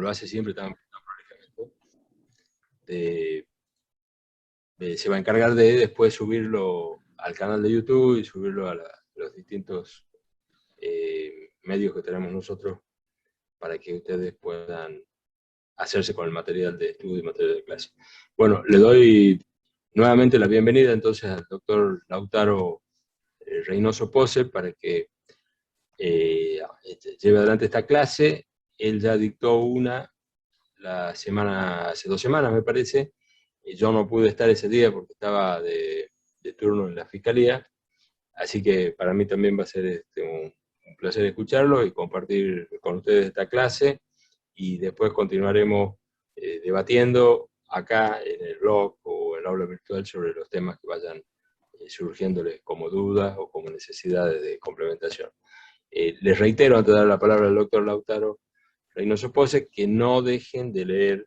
lo hace siempre tan prolijamente, se va a encargar de después subirlo al canal de YouTube y subirlo a los distintos medios que tenemos nosotros para que ustedes puedan hacerse con el material de estudio y material de clase. Bueno, le doy nuevamente la bienvenida entonces al doctor Lautaro Reynoso Pose para que lleve adelante esta clase. Él ya dictó una hace 2 semanas, me parece, y yo no pude estar ese día porque estaba de turno en la fiscalía, así que para mí también va a ser un placer escucharlo y compartir con ustedes esta clase, y después continuaremos debatiendo acá en el blog o en el aula virtual sobre los temas que vayan surgiéndoles como dudas o como necesidades de complementación. Les reitero, antes de dar la palabra al doctor Lautaro Reynoso Pose, que no dejen de leer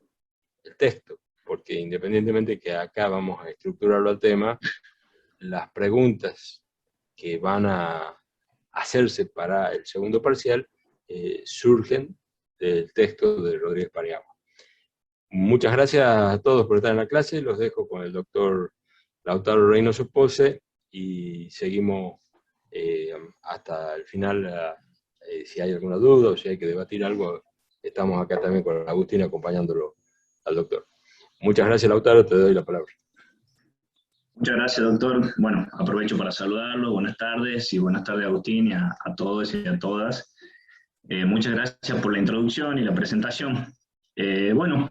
el texto, porque independientemente que acá vamos a estructurarlo al tema, las preguntas que van a hacerse para el segundo parcial surgen del texto de Rodríguez Paniagua. Muchas gracias a todos por estar en la clase, los dejo con el doctor Lautaro Reynoso Pose y seguimos hasta el final. Si hay alguna duda o si hay que debatir algo, estamos acá también con Agustín acompañándolo al doctor. Muchas gracias, Lautaro, te doy la palabra. Muchas gracias, doctor. Bueno, aprovecho para saludarlo. Buenas tardes Agustín, y a todos y a todas. Muchas gracias por la introducción y la presentación. Bueno,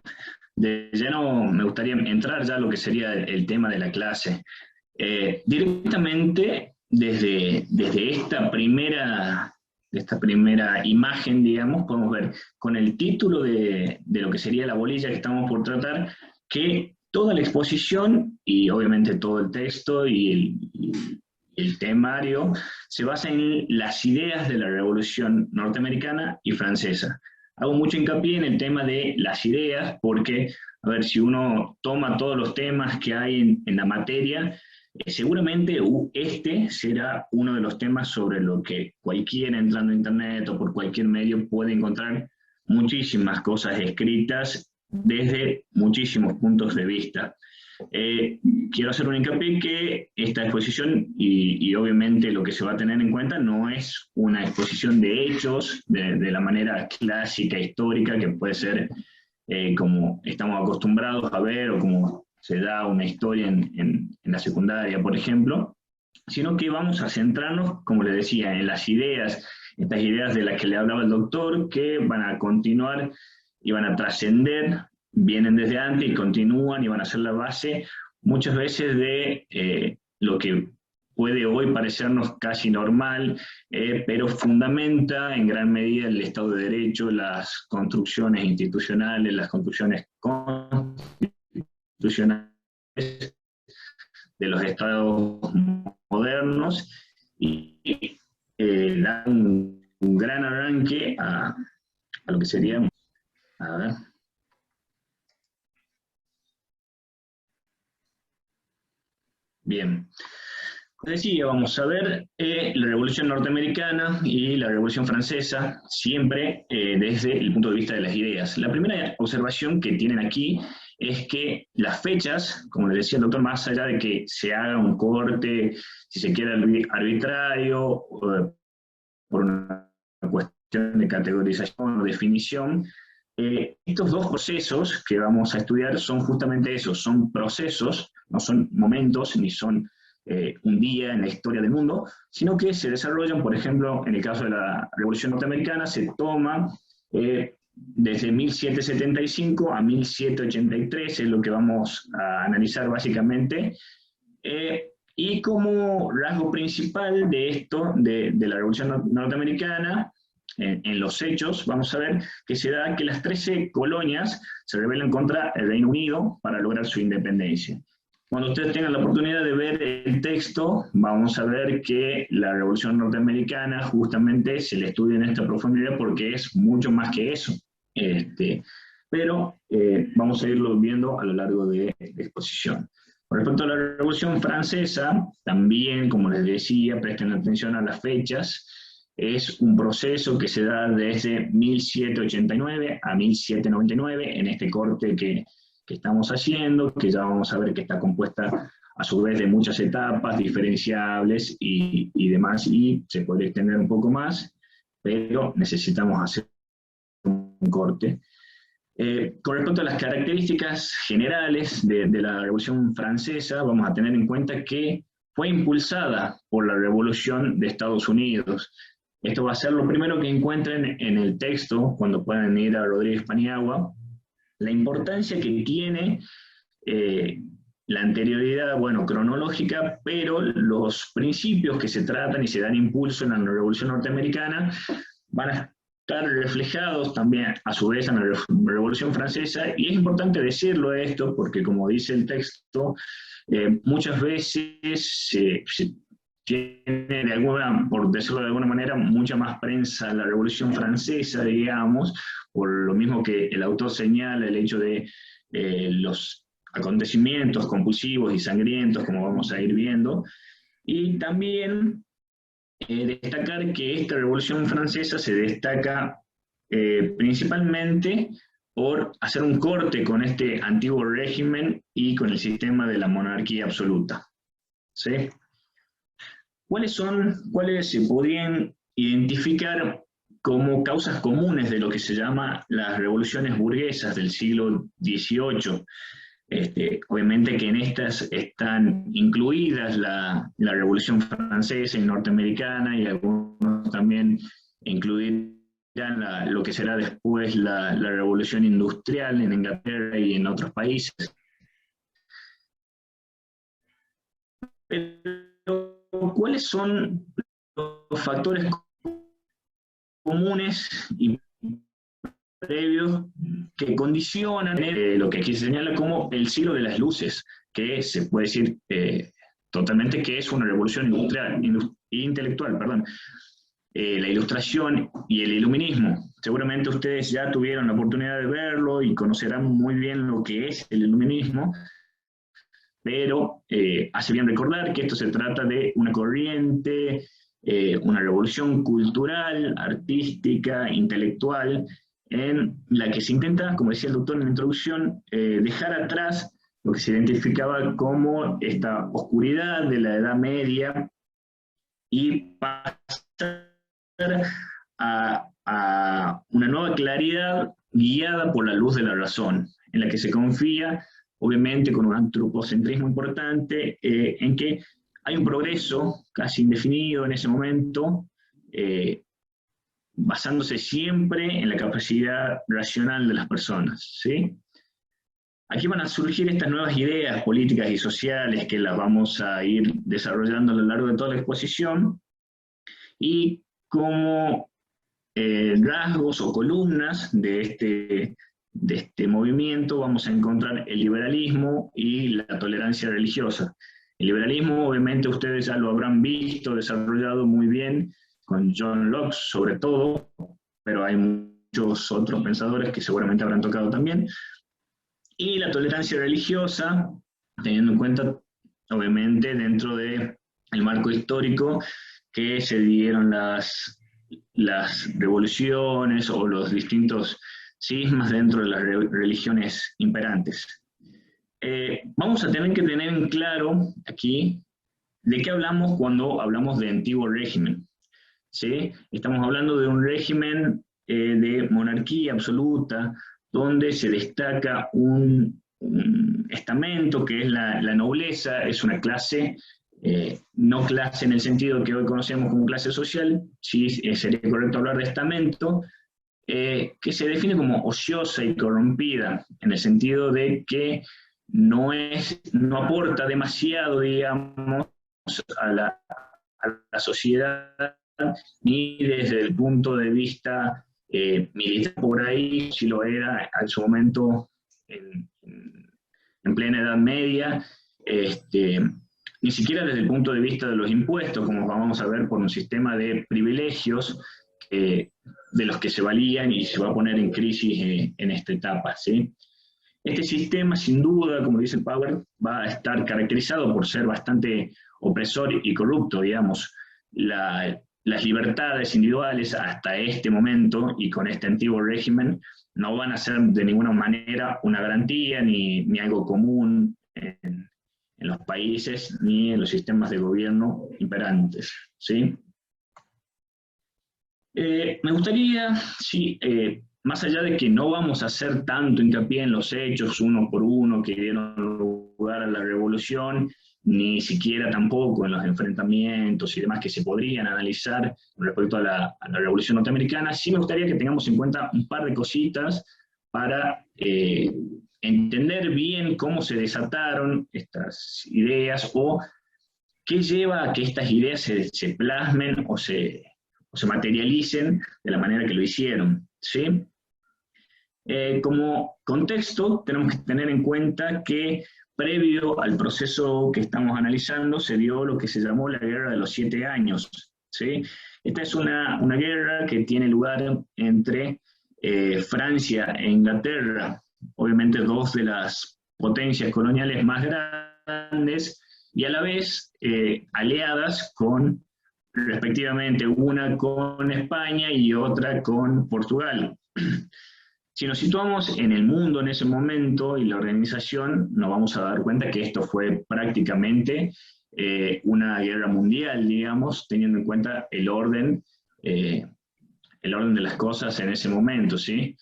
de lleno me gustaría entrar ya a lo que sería el tema de la clase. Directamente desde esta primera imagen, digamos, podemos ver con el título de lo que sería la bolilla que estamos por tratar, que toda la exposición y obviamente todo el texto y el temario se basa en las ideas de la Revolución norteamericana y francesa. Hago mucho hincapié en el tema de las ideas porque, a ver, si uno toma todos los temas que hay en la materia, seguramente este será uno de los temas sobre lo que cualquiera entrando a internet o por cualquier medio puede encontrar muchísimas cosas escritas desde muchísimos puntos de vista. Quiero hacer un hincapié que esta exposición y obviamente lo que se va a tener en cuenta no es una exposición de hechos de la manera clásica, histórica, que puede ser como estamos acostumbrados a ver o como se da una historia en la secundaria, por ejemplo, sino que vamos a centrarnos, como les decía, en las ideas, estas ideas de las que le hablaba el doctor, que van a continuar y van a trascender, vienen desde antes y continúan y van a ser la base muchas veces de lo que puede hoy parecernos casi normal, pero fundamenta en gran medida el Estado de Derecho, las construcciones institucionales, las construcciones constitucionales de los estados modernos y da un gran arranque a lo que sería, a ver, bien. Como decía, vamos a ver la Revolución Norteamericana y la Revolución Francesa, siempre desde el punto de vista de las ideas. La primera observación que tienen aquí es que las fechas, como les decía el doctor, más allá de que se haga un corte, si se quiere, arbitrario, por una cuestión de categorización o definición, estos dos procesos que vamos a estudiar son justamente esos, son procesos, no son momentos, ni son un día en la historia del mundo, sino que se desarrollan, por ejemplo, en el caso de la Revolución Norteamericana, se toma desde 1775 a 1783, es lo que vamos a analizar básicamente, y como rasgo principal de esto, de la Revolución Norteamericana, en los hechos, vamos a ver que se da que las 13 colonias se rebelan contra el Reino Unido para lograr su independencia. Cuando ustedes tengan la oportunidad de ver el texto, vamos a ver que la Revolución Norteamericana justamente se le estudia en esta profundidad porque es mucho más que eso. Pero vamos a irlo viendo a lo largo de la exposición. Con respecto a la Revolución Francesa, también, como les decía, presten atención a las fechas. es un proceso que se da desde 1789 a 1799, en este corte que estamos haciendo, que ya vamos a ver que está compuesta a su vez de muchas etapas diferenciables y demás, y se puede extender un poco más, pero necesitamos hacer un corte. Con respecto a las características generales de la Revolución Francesa, vamos a tener en cuenta que fue impulsada por la Revolución de Estados Unidos. Esto va a ser lo primero que encuentren en el texto, cuando puedan ir a Rodríguez Paniagua, la importancia que tiene la anterioridad, bueno, cronológica, pero los principios que se tratan y se dan impulso en la Revolución Norteamericana van a estar reflejados también a su vez en la Revolución Francesa, y es importante decirlo esto porque, como dice el texto, muchas veces se tiene de alguna, por decirlo de alguna manera, mucha más prensa la Revolución Francesa, digamos, por lo mismo que el autor señala el hecho de los acontecimientos compulsivos y sangrientos, como vamos a ir viendo, y también destacar que esta Revolución Francesa se destaca principalmente por hacer un corte con este antiguo régimen y con el sistema de la monarquía absoluta. ¿Sí? ¿Cuáles se podrían identificar como causas comunes de lo que se llama las revoluciones burguesas del siglo XVIII? Obviamente que en estas están incluidas la Revolución Francesa y norteamericana, y algunos también incluirán lo que será después la Revolución Industrial en Inglaterra y en otros países. Pero, ¿cuáles son los factores comunes y previos que condicionan lo que aquí se señala como el siglo de las luces, que se puede decir totalmente que es una revolución intelectual, perdón. La ilustración y el iluminismo. Seguramente ustedes ya tuvieron la oportunidad de verlo y conocerán muy bien lo que es el iluminismo, pero hace bien recordar que esto se trata de una corriente, una revolución cultural, artística, intelectual, en la que se intenta, como decía el doctor en la introducción, dejar atrás lo que se identificaba como esta oscuridad de la Edad Media y pasar a una nueva claridad guiada por la luz de la razón, en la que se confía, obviamente con un antropocentrismo importante, en que hay un progreso casi indefinido en ese momento, basándose siempre en la capacidad racional de las personas, ¿sí? Aquí van a surgir estas nuevas ideas políticas y sociales que las vamos a ir desarrollando a lo largo de toda la exposición, y como rasgos o columnas de este movimiento vamos a encontrar el liberalismo y la tolerancia religiosa. El liberalismo, obviamente, ustedes ya lo habrán visto desarrollado muy bien con John Locke, sobre todo, pero hay muchos otros pensadores que seguramente habrán tocado también. Y la tolerancia religiosa, teniendo en cuenta, obviamente, dentro del marco histórico que se dieron las revoluciones o los distintos cismas dentro de las religiones imperantes. Vamos a tener que tener en claro aquí de qué hablamos cuando hablamos de antiguo régimen. ¿Sí? Estamos hablando de un régimen de monarquía absoluta, donde se destaca un estamento que es la nobleza, es una clase, no clase en el sentido que hoy conocemos como clase social, sí sería correcto hablar de estamento, que se define como ociosa y corrompida, en el sentido de que no aporta demasiado, digamos, a la sociedad, ni desde el punto de vista militar, por ahí si lo era en su momento en plena Edad Media, ni siquiera desde el punto de vista de los impuestos, como vamos a ver, por un sistema de privilegios de los que se valían y se va a poner en crisis en esta etapa, ¿sí? Este sistema, sin duda, como dice Power, va a estar caracterizado por ser bastante opresor y corrupto, digamos. La las libertades individuales hasta este momento y con este antiguo régimen no van a ser de ninguna manera una garantía ni algo común en los países ni en los sistemas de gobierno imperantes, ¿sí? Me gustaría, sí, más allá de que no vamos a hacer tanto hincapié en los hechos uno por uno que dieron lugar a la revolución, ni siquiera tampoco en los enfrentamientos y demás que se podrían analizar con respecto a la revolución norteamericana, sí me gustaría que tengamos en cuenta un par de cositas para entender bien cómo se desataron estas ideas o qué lleva a que estas ideas se plasmen o se materialicen de la manera que lo hicieron, ¿sí? Como contexto, tenemos que tener en cuenta que previo al proceso que estamos analizando se dio lo que se llamó la Guerra de los 7 años, ¿sí? Esta es una guerra que tiene lugar entre Francia e Inglaterra, obviamente dos de las potencias coloniales más grandes y a la vez aliadas con, respectivamente, una con España y otra con Portugal. Si nos situamos en el mundo en ese momento y la organización, nos vamos a dar cuenta que esto fue prácticamente una guerra mundial, digamos, teniendo en cuenta el orden de las cosas en ese momento, ¿sí?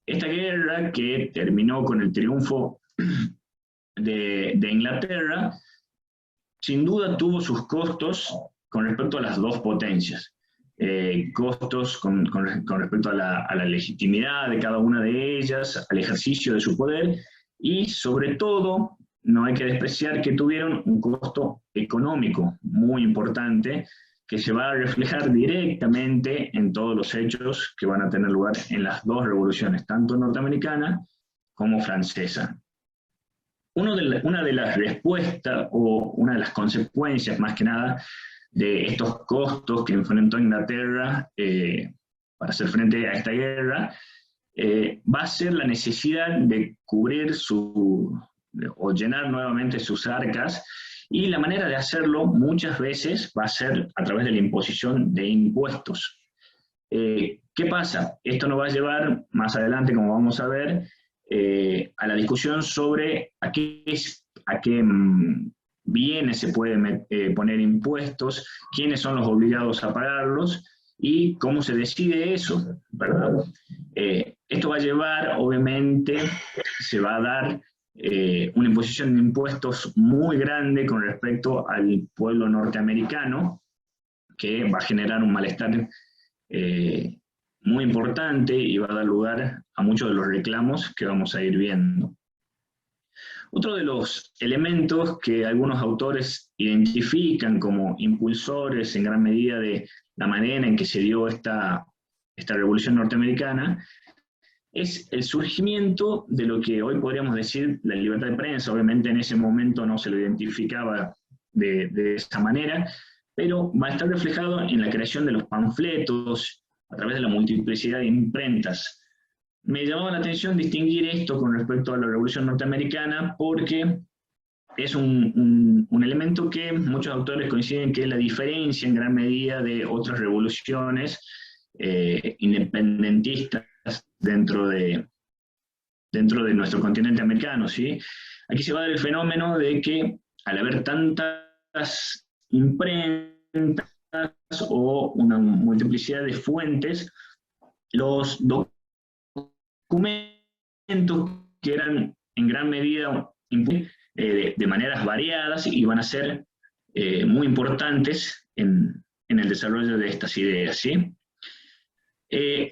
Esta guerra, que terminó con el triunfo de Inglaterra, sin duda tuvo sus costos con respecto a las dos potencias. Costos con respecto a la legitimidad de cada una de ellas, al ejercicio de su poder, y sobre todo, no hay que despreciar que tuvieron un costo económico muy importante, que se va a reflejar directamente en todos los hechos que van a tener lugar en las dos revoluciones, tanto norteamericana como francesa. Una de las respuestas, o una de las consecuencias más que nada, de estos costos que enfrentó Inglaterra para hacer frente a esta guerra, va a ser la necesidad de cubrir o llenar nuevamente sus arcas, y la manera de hacerlo muchas veces va a ser a través de la imposición de impuestos. ¿Qué pasa? Esto nos va a llevar más adelante, como vamos a ver, a la discusión sobre a qué bienes se pueden poner impuestos, quiénes son los obligados a pagarlos y cómo se decide eso, ¿verdad? Esto va a llevar, obviamente, se va a dar una imposición de impuestos muy grande con respecto al pueblo norteamericano, que va a generar un malestar muy importante y va a dar lugar a muchos de los reclamos que vamos a ir viendo. Otro de los elementos que algunos autores identifican como impulsores en gran medida de la manera en que se dio esta revolución norteamericana es el surgimiento de lo que hoy podríamos decir la libertad de prensa. Obviamente en ese momento no se lo identificaba de esa manera, pero va a estar reflejado en la creación de los panfletos a través de la multiplicidad de imprentas. Me llamaba la atención distinguir esto con respecto a la Revolución Norteamericana porque es un elemento que muchos autores coinciden que es la diferencia en gran medida de otras revoluciones independentistas dentro de nuestro continente americano, ¿sí? Aquí se va a dar el fenómeno de que al haber tantas imprentas o una multiplicidad de fuentes, los documentos que eran en gran medida de maneras variadas y van a ser muy importantes en el desarrollo de estas ideas, ¿sí?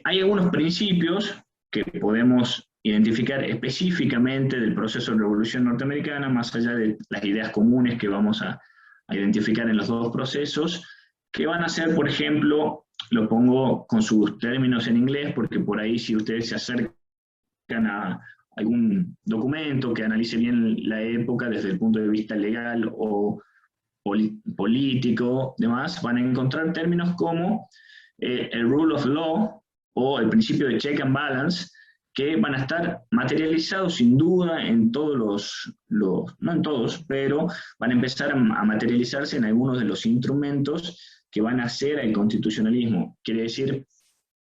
Hay algunos principios que podemos identificar específicamente del proceso de revolución norteamericana, más allá de las ideas comunes que vamos a identificar en los dos procesos, que van a ser, por ejemplo, lo pongo con sus términos en inglés, porque por ahí si ustedes se acercan a algún documento que analice bien la época desde el punto de vista legal o político, demás, van a encontrar términos como el rule of law o el principio de check and balance, que van a estar materializados sin duda en todos no en todos, pero van a empezar a materializarse en algunos de los instrumentos que van a ser el constitucionalismo. Quiere decir,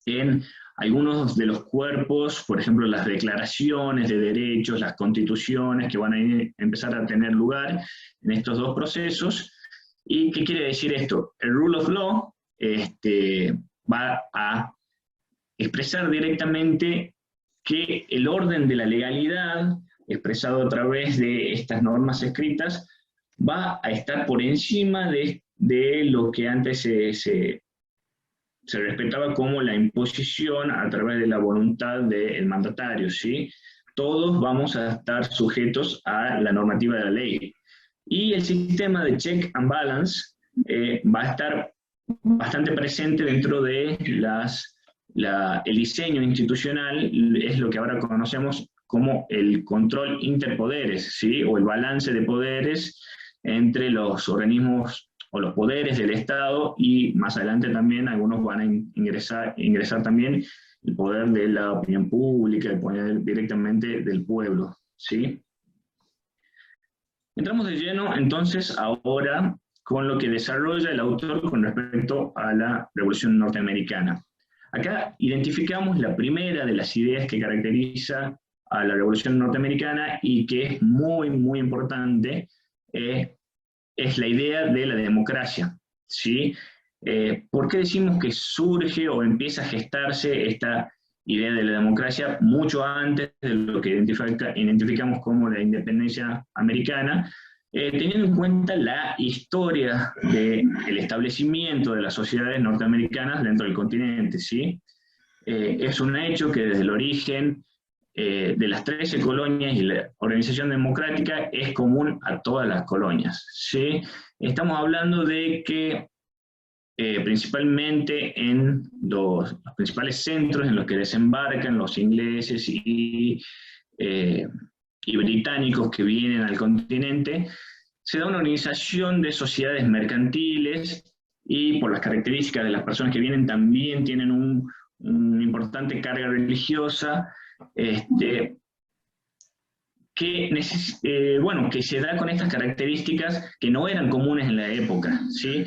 en algunos de los cuerpos, por ejemplo, las declaraciones de derechos, las constituciones que van a empezar a tener lugar en estos dos procesos. ¿Y qué quiere decir esto? El rule of law va a expresar directamente que el orden de la legalidad, expresado a través de estas normas escritas, va a estar por encima de lo que antes se respetaba como la imposición a través de la voluntad del mandatario, ¿sí? Todos vamos a estar sujetos a la normativa de la ley. Y el sistema de check and balance va a estar bastante presente dentro de el diseño institucional, es lo que ahora conocemos como el control interpoderes, ¿sí? O el balance de poderes entre los organismos o los poderes del Estado, y más adelante también algunos van a ingresar también el poder de la opinión pública, el poder directamente del pueblo, ¿sí? Entramos de lleno entonces ahora con lo que desarrolla el autor con respecto a la Revolución Norteamericana. Acá identificamos la primera de las ideas que caracteriza a la Revolución Norteamericana y que es muy, muy importante, es la idea de la democracia, ¿sí? ¿Por qué decimos que surge o empieza a gestarse esta idea de la democracia mucho antes de lo que identificamos como la independencia americana? Teniendo en cuenta la historia del establecimiento de las sociedades norteamericanas dentro del continente, ¿sí? Es un hecho que desde el origen de las 13 colonias y la organización democrática es común a todas las colonias, ¿sí? Estamos hablando de que principalmente en los principales centros en los que desembarcan los ingleses y británicos que vienen al continente, se da una organización de sociedades mercantiles, y por las características de las personas que vienen también tienen una importante carga religiosa, que se da con estas características que no eran comunes en la época, ¿sí?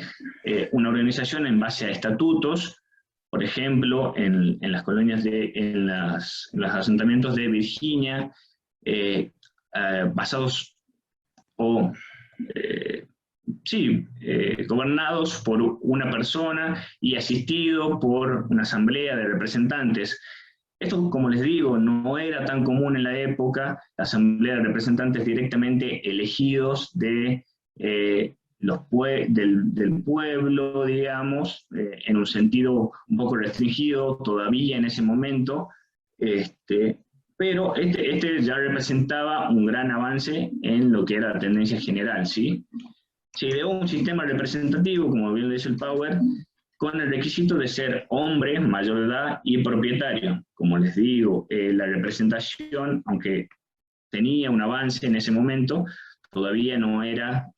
Una organización en base a estatutos, por ejemplo, en las colonias, en los asentamientos de Virginia, basados o gobernados por una persona y asistido por una asamblea de representantes. Esto, como les digo, no era tan común en la época, la asamblea de representantes directamente elegidos del pueblo, digamos, en un sentido un poco restringido todavía en ese momento, pero este ya representaba un gran avance en lo que era la tendencia general, ¿sí? Se ideó un sistema representativo, como bien dice el Power, con el requisito de ser hombre, mayor de edad y propietario. Como les digo, la representación, aunque tenía un avance en ese momento, todavía no era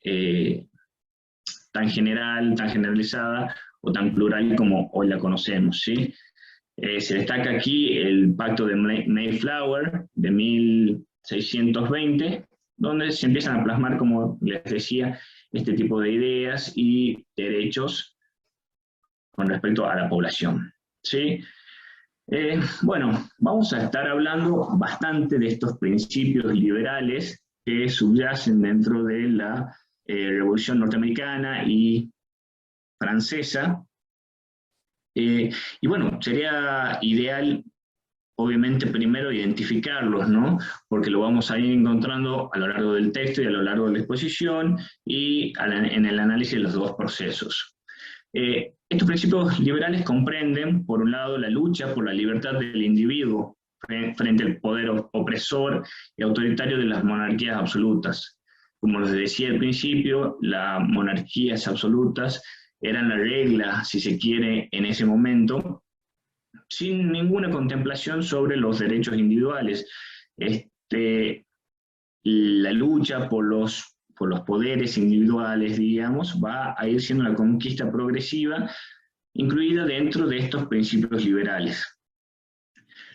tan general, tan generalizada o tan plural como hoy la conocemos, ¿sí? Se destaca aquí el Pacto de Mayflower de 1620, donde se empiezan a plasmar, como les decía, este tipo de ideas y derechos con respecto a la población, ¿sí? Bueno, vamos a estar hablando bastante de estos principios liberales que subyacen dentro de la Revolución Norteamericana y francesa. Y bueno, sería ideal, obviamente, primero identificarlos, ¿no? Porque lo vamos a ir encontrando a lo largo del texto y a lo largo de la exposición y en el análisis de los dos procesos. Estos principios liberales comprenden, por un lado, la lucha por la libertad del individuo frente al poder opresor y autoritario de las monarquías absolutas. Como les decía al principio, las monarquías absolutas eran la regla, si se quiere, en ese momento, sin ninguna contemplación sobre los derechos individuales. La lucha por los poderes individuales, digamos, va a ir siendo una conquista progresiva, incluida dentro de estos principios liberales.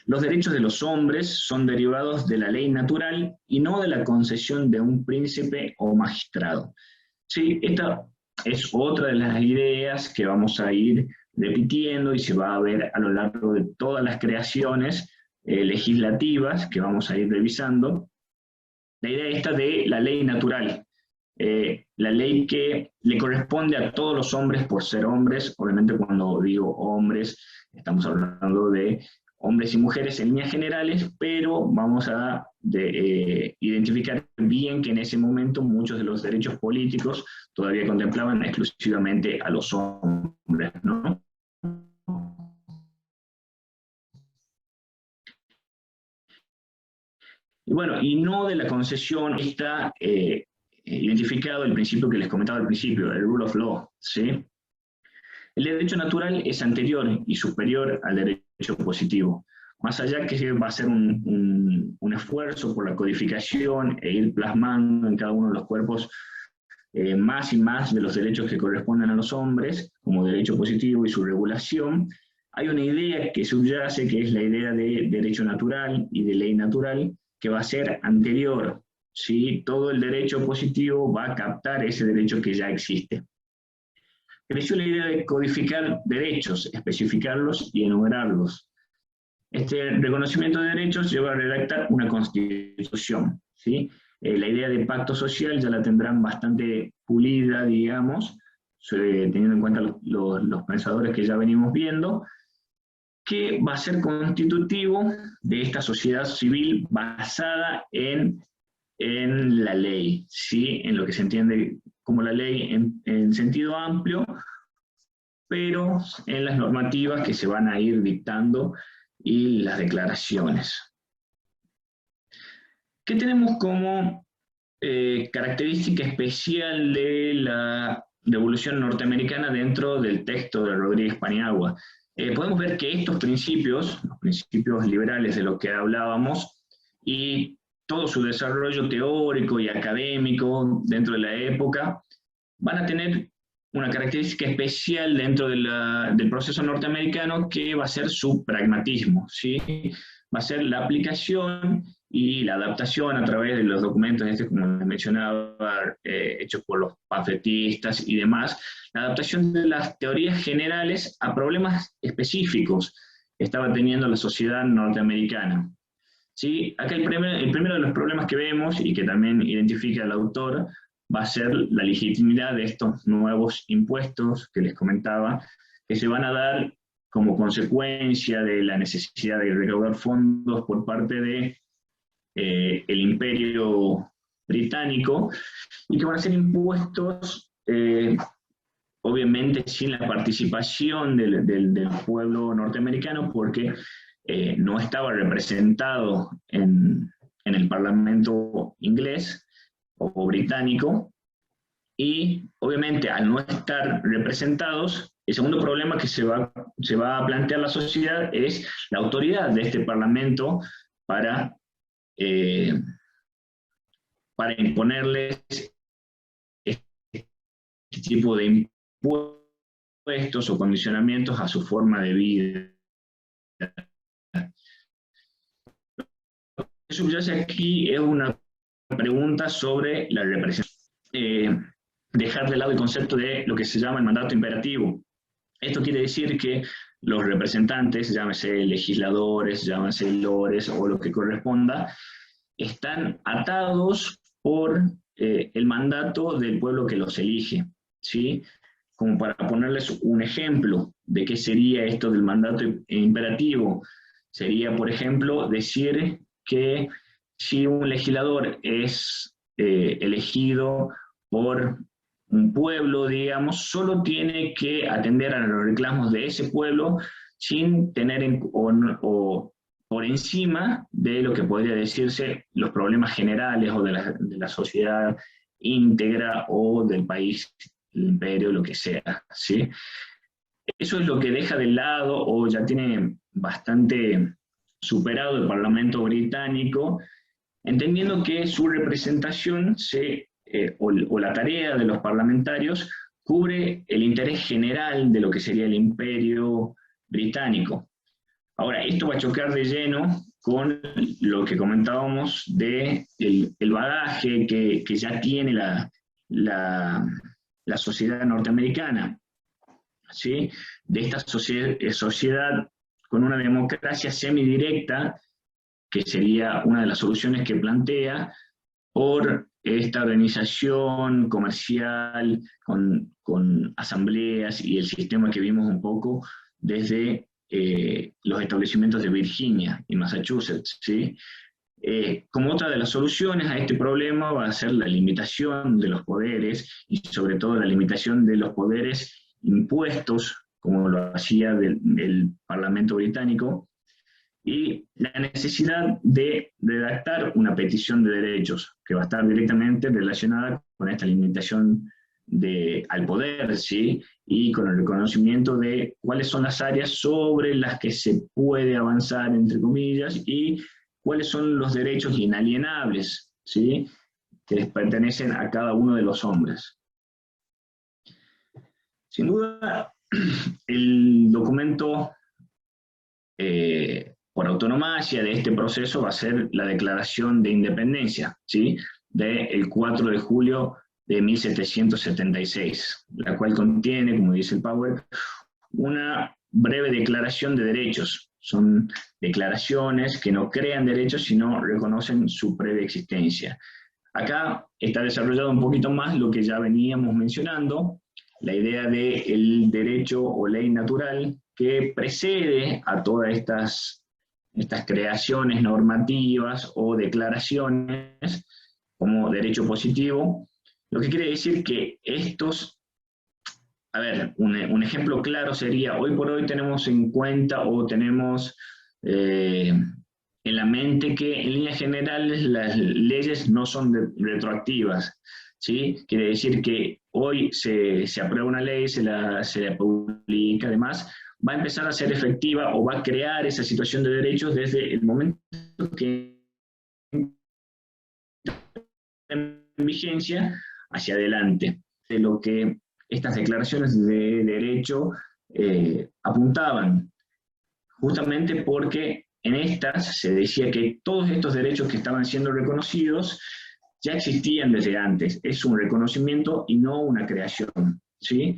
Los derechos de los hombres son derivados de la ley natural y no de la concesión de un príncipe o magistrado. Sí, esta es otra de las ideas que vamos a ir repitiendo y se va a ver a lo largo de todas las creaciones legislativas que vamos a ir revisando. La idea esta de la ley natural, la ley que le corresponde a todos los hombres por ser hombres. Obviamente cuando digo hombres, estamos hablando de hombres y mujeres en líneas generales, pero vamos a identificar bien que en ese momento muchos de los derechos políticos todavía contemplaban exclusivamente a los hombres, ¿no? Y bueno, y no de la concesión está identificado el principio que les comentaba al principio, el rule of law, ¿sí? El derecho natural es anterior y superior al derecho positivo. Más allá que va a ser un esfuerzo por la codificación e ir plasmando en cada uno de los cuerpos más y más de los derechos que corresponden a los hombres, como derecho positivo y su regulación, hay una idea que subyace, que es la idea de derecho natural y de ley natural, que va a ser anterior, ¿sí? Todo el derecho positivo va a captar ese derecho que ya existe. Creció la idea de codificar derechos, especificarlos y enumerarlos. Este reconocimiento de derechos lleva a redactar una constitución, ¿sí? La idea de pacto social ya la tendrán bastante pulida, digamos, teniendo en cuenta los pensadores que ya venimos viendo, que va a ser constitutivo de esta sociedad civil basada en la ley, ¿sí? En lo que se entiende como la ley en sentido amplio, pero en las normativas que se van a ir dictando y las declaraciones. ¿Qué tenemos como característica especial de la Revolución Norteamericana dentro del texto de Rodríguez Paniagua? Podemos ver que estos principios, los principios liberales de los que hablábamos, y todo su desarrollo teórico y académico dentro de la época, van a tener una característica especial dentro del proceso norteamericano, que va a ser su pragmatismo, ¿sí? Va a ser la aplicación y la adaptación a través de los documentos, como les mencionaba, hechos por los panfletistas y demás, la adaptación de las teorías generales a problemas específicos que estaba teniendo la sociedad norteamericana. ¿Sí? Acá el primero de los problemas que vemos, y que también identifica el autor, va a ser la legitimidad de estos nuevos impuestos que les comentaba, que se van a dar como consecuencia de la necesidad de recaudar fondos por parte de el Imperio Británico, y que van a ser impuestos obviamente sin la participación del pueblo norteamericano, porque no estaba representado en el Parlamento inglés o británico, y obviamente al no estar representados, el segundo problema que se va a plantear la sociedad es la autoridad de este Parlamento para imponerles este tipo de impuestos o condicionamientos a su forma de vida. Lo que subyace aquí es una pregunta sobre la representación. Dejar de lado el concepto de lo que se llama el mandato imperativo. Esto quiere decir que los representantes, llámese legisladores, llámese lores o lo que corresponda, están atados por el mandato del pueblo que los elige, ¿sí? Como para ponerles un ejemplo de qué sería esto del mandato imperativo, sería, por ejemplo, decir que si un legislador es elegido por un pueblo, digamos, solo tiene que atender a los reclamos de ese pueblo sin tener o por encima de lo que podría decirse los problemas generales o de la sociedad íntegra o del país, el imperio, lo que sea, ¿sí? Eso es lo que deja de lado, o ya tiene bastante superado el Parlamento británico, entendiendo que su representación o la tarea de los parlamentarios cubre el interés general de lo que sería el imperio británico. Ahora, esto va a chocar de lleno con lo que comentábamos de el bagaje que ya tiene la la sociedad norteamericana, ¿sí? De esta sociedad con una democracia semidirecta, que sería una de las soluciones que plantea, por esta organización comercial con asambleas y el sistema que vimos un poco desde los establecimientos de Virginia y Massachusetts, ¿sí? Como otra de las soluciones a este problema va a ser la limitación de los poderes y sobre todo la limitación de los poderes impuestos, como lo hacía el Parlamento británico, y la necesidad de redactar una petición de derechos que va a estar directamente relacionada con esta limitación al poder, ¿sí? Y con el reconocimiento de cuáles son las áreas sobre las que se puede avanzar, entre comillas, y cuáles son los derechos inalienables, ¿sí? Que les pertenecen a cada uno de los hombres. Sin duda, el documento por autonomía de este proceso va a ser la Declaración de Independencia, ¿sí? Del 4 de julio de 1776, la cual contiene, como dice el Power, una breve declaración de derechos. Son declaraciones que no crean derechos, sino reconocen su previa existencia. Acá está desarrollado un poquito más lo que ya veníamos mencionando, la idea del derecho o ley natural que precede a todas estas creaciones normativas o declaraciones como derecho positivo, lo que quiere decir que estos, a ver, un ejemplo claro sería, hoy por hoy tenemos en cuenta o tenemos en la mente que en líneas generales las leyes no son retroactivas, ¿sí? Quiere decir que hoy se aprueba una ley, se la publica, además, va a empezar a ser efectiva o va a crear esa situación de derechos desde el momento que en vigencia hacia adelante, de lo que estas declaraciones de derecho apuntaban, justamente porque en estas se decía que todos estos derechos que estaban siendo reconocidos ya existían desde antes, es un reconocimiento y no una creación, ¿sí?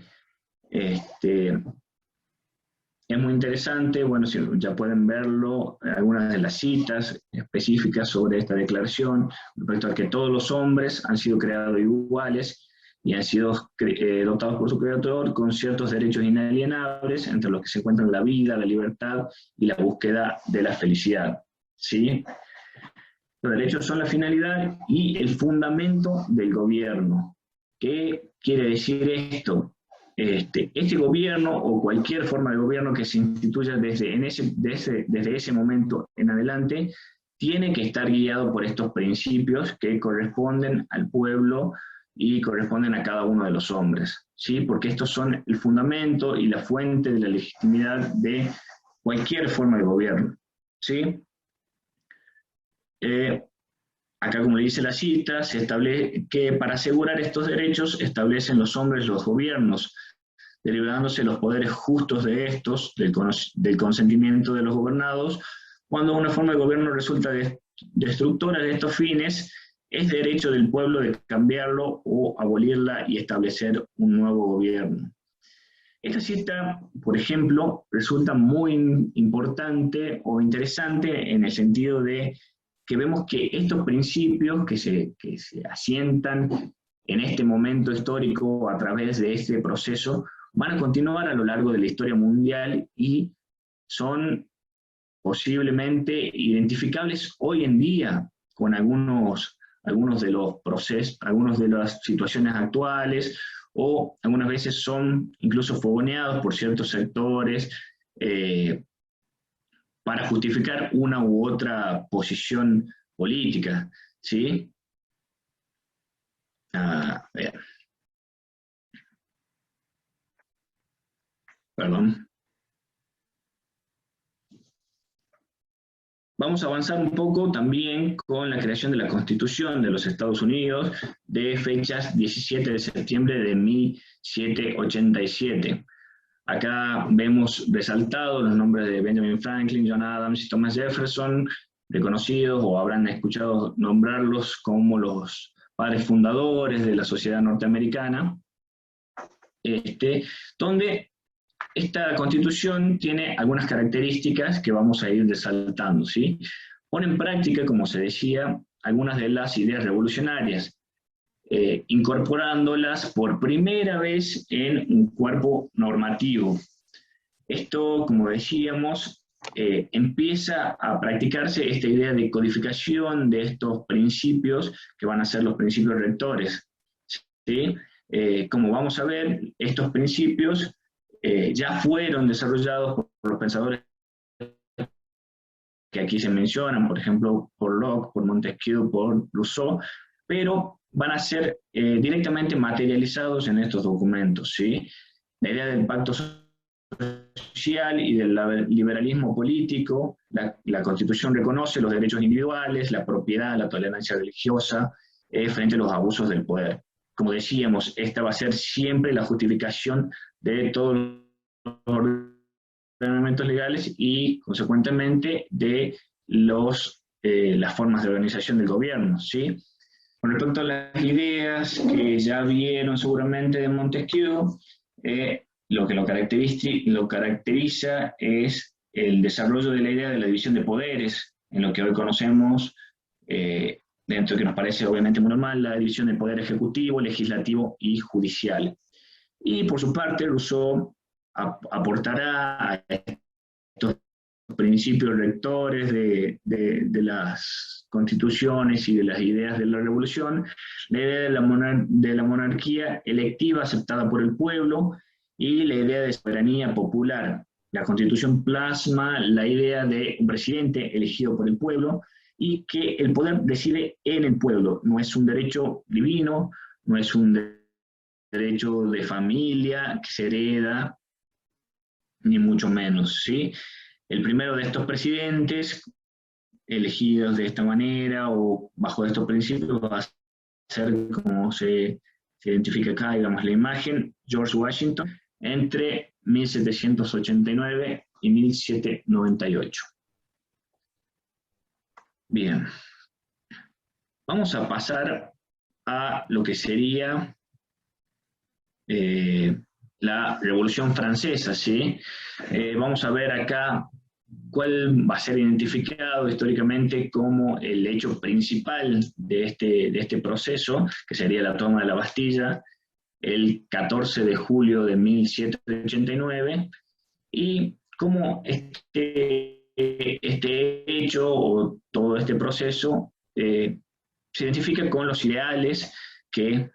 Es muy interesante, bueno, si ya pueden verlo, algunas de las citas específicas sobre esta declaración, respecto a que todos los hombres han sido creados iguales y han sido dotados por su creador con ciertos derechos inalienables, entre los que se encuentran la vida, la libertad y la búsqueda de la felicidad, ¿sí? Los derechos son la finalidad y el fundamento del gobierno. ¿Qué quiere decir esto? Este gobierno o cualquier forma de gobierno que se instituya desde ese momento en adelante tiene que estar guiado por estos principios que corresponden al pueblo y corresponden a cada uno de los hombres, ¿sí? Porque estos son el fundamento y la fuente de la legitimidad de cualquier forma de gobierno, ¿sí? Acá, como le dice la cita, se establece que para asegurar estos derechos establecen los hombres los gobiernos, derivándose los poderes justos de estos, del consentimiento de los gobernados. Cuando una forma de gobierno resulta destructora de estos fines, es derecho del pueblo de cambiarlo o abolirla y establecer un nuevo gobierno. Esta cita, por ejemplo, resulta muy importante o interesante en el sentido de que vemos que estos principios que se asientan en este momento histórico a través de este proceso van a continuar a lo largo de la historia mundial y son posiblemente identificables hoy en día con algunos de los procesos, algunas de las situaciones actuales, o algunas veces son incluso fogoneados por ciertos sectores para justificar una u otra posición política, ¿sí? Perdón. Vamos a avanzar un poco también con la creación de la Constitución de los Estados Unidos de fechas 17 de septiembre de 1787. Acá vemos resaltados los nombres de Benjamin Franklin, John Adams y Thomas Jefferson, reconocidos o habrán escuchado nombrarlos como los padres fundadores de la sociedad norteamericana. donde esta Constitución tiene algunas características que vamos a ir resaltando, ¿sí? Pone en práctica, como se decía, algunas de las ideas revolucionarias, incorporándolas por primera vez en un cuerpo normativo. Esto, como decíamos, empieza a practicarse esta idea de codificación de estos principios que van a ser los principios rectores, ¿sí? Como vamos a ver, estos principios ya fueron desarrollados por los pensadores que aquí se mencionan, por ejemplo, por Locke, por Montesquieu, por Rousseau, pero van a ser directamente materializados en estos documentos, ¿sí? La idea del pacto social y del liberalismo político, la Constitución reconoce los derechos individuales, la propiedad, la tolerancia religiosa, frente a los abusos del poder. Como decíamos, esta va a ser siempre la justificación de todos los ordenamientos legales y, consecuentemente, de las formas de organización del gobierno, ¿sí? Con respecto a las ideas que ya vieron seguramente de Montesquieu, lo que lo caracteriza es el desarrollo de la idea de la división de poderes, en lo que hoy conocemos, dentro de que nos parece obviamente muy normal, la división de poder ejecutivo, legislativo y judicial. Y por su parte, Rousseau aportará a estos principios rectores de las constituciones y de las ideas de la revolución, la idea de la monarquía electiva aceptada por el pueblo y la idea de soberanía popular. La Constitución plasma la idea de un presidente elegido por el pueblo y que el poder reside en el pueblo. No es un derecho divino, no es un derecho de familia que se hereda, ni mucho menos, ¿sí? El primero de estos presidentes, elegidos de esta manera o bajo estos principios, va a ser como se identifica acá, digamos, la imagen, George Washington, entre 1789 y 1798. Bien. Vamos a pasar a lo que sería la Revolución Francesa, ¿sí? Vamos a ver acá cuál va a ser identificado históricamente como el hecho principal de este proceso, que sería la toma de la Bastilla, el 14 de julio de 1789, y cómo este hecho o todo este proceso se identifica con los ideales que